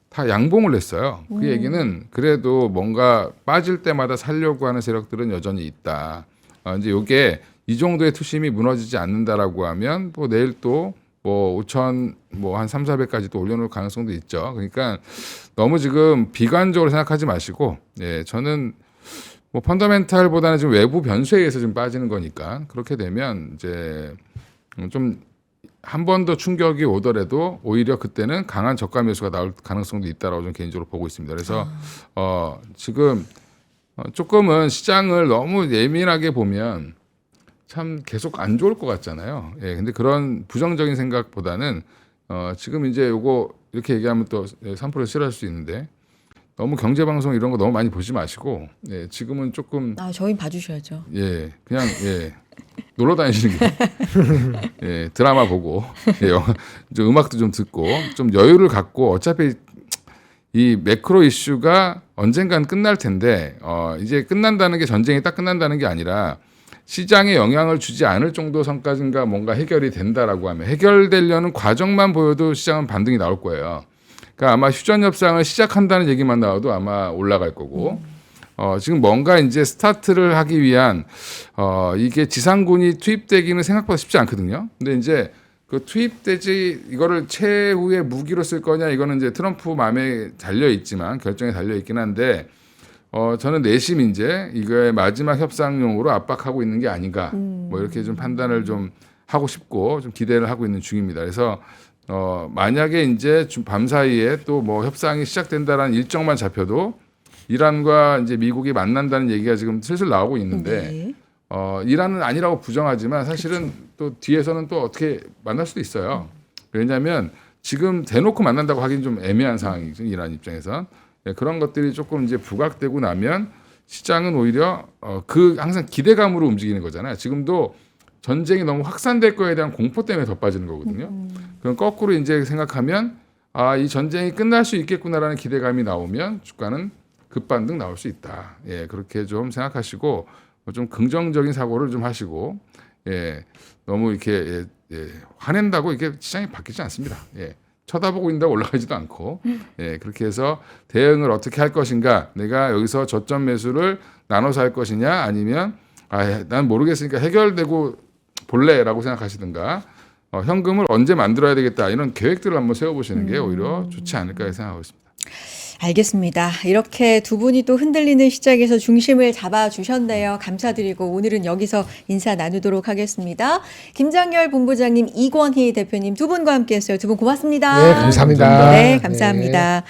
다 양봉을 냈어요. 그 얘기는 그래도 뭔가 빠질 때마다 살려고 하는 세력들은 여전히 있다. 이제 요게 이 정도의 투심이 무너지지 않는다라고 하면 뭐 내일 또 뭐 5천 뭐 한 3, 400까지 또 올려놓을 가능성도 있죠. 그러니까 너무 지금 비관적으로 생각하지 마시고, 예, 저는 뭐 펀더멘탈보다는 지금 외부 변수에 의해서 좀 빠지는 거니까 그렇게 되면 이제 좀 한 번 더 충격이 오더라도 오히려 그때는 강한 저가 매수가 나올 가능성도 있다라고 저는 개인적으로 보고 있습니다. 그래서 지금 조금은 시장을 너무 예민하게 보면 참 계속 안 좋을 것 같잖아요. 예, 근데 그런 부정적인 생각보다는 지금 이제 요거 이렇게 얘기하면 또 3% 싫어할 수 있는데 너무 경제 방송 이런 거 너무 많이 보지 마시고, 예, 지금은 조금 저희 봐주셔야죠. 예, 그냥 예. 놀러 다니시는 게 예, 드라마 보고 예, 좀 음악도 좀 듣고 좀 여유를 갖고 어차피 이 매크로 이슈가 언젠간 끝날 텐데 이제 끝난다는 게 전쟁이 딱 끝난다는 게 아니라 시장에 영향을 주지 않을 정도 선까지인가 뭔가 해결이 된다라고 하면 해결되려는 과정만 보여도 시장은 반등이 나올 거예요. 그러니까 아마 휴전 협상을 시작한다는 얘기만 나와도 아마 올라갈 거고 지금 뭔가 이제 스타트를 하기 위한 이게 지상군이 투입되기는 생각보다 쉽지 않거든요. 근데 이제 그 투입되지 이거를 최후의 무기로 쓸 거냐 이거는 이제 트럼프 마음에 달려 있지만 결정에 달려 있긴 한데 저는 내심 이제 이거의 마지막 협상용으로 압박하고 있는 게 아닌가 뭐 이렇게 좀 판단을 좀 하고 싶고 좀 기대를 하고 있는 중입니다. 그래서 만약에 이제 밤 사이에 또 뭐 협상이 시작된다라는 일정만 잡혀도 이란과 이제 미국이 만난다는 얘기가 지금 슬슬 나오고 있는데 이란은 아니라고 부정하지만 사실은 또 뒤에서는 또 어떻게 만날 수도 있어요. 왜냐하면 지금 대놓고 만난다고 하긴 좀 애매한 상황이죠. 이란 입장에선. 네, 그런 것들이 조금 이제 부각되고 나면 시장은 오히려 항상 기대감으로 움직이는 거잖아요. 지금도 전쟁이 너무 확산될 거에 대한 공포 때문에 더 빠지는 거거든요. 그럼 거꾸로 이제 생각하면 이 전쟁이 끝날 수 있겠구나라는 기대감이 나오면 주가는 급반등 나올 수 있다. 예, 그렇게 좀 생각하시고 좀 긍정적인 사고를 좀 하시고, 예, 너무 이렇게 화낸다고 이렇게 시장이 바뀌지 않습니다. 예. 쳐다보고 있는다고 올라가지도 않고, 예, 그렇게 해서 대응을 어떻게 할 것인가, 내가 여기서 저점 매수를 나눠서 할 것이냐, 아니면 난 모르겠으니까 해결되고 볼래라고 생각하시든가, 현금을 언제 만들어야 되겠다 이런 계획들을 한번 세워보시는 게 오히려 좋지 않을까 생각하고 있습니다. 알겠습니다. 이렇게 두 분이 또 흔들리는 시장에서 중심을 잡아주셨네요. 감사드리고 오늘은 여기서 인사 나누도록 하겠습니다. 김장열 본부장님, 이권희 대표님 두 분과 함께했어요. 두 분 고맙습니다. 네, 감사합니다. 네, 감사합니다. 네.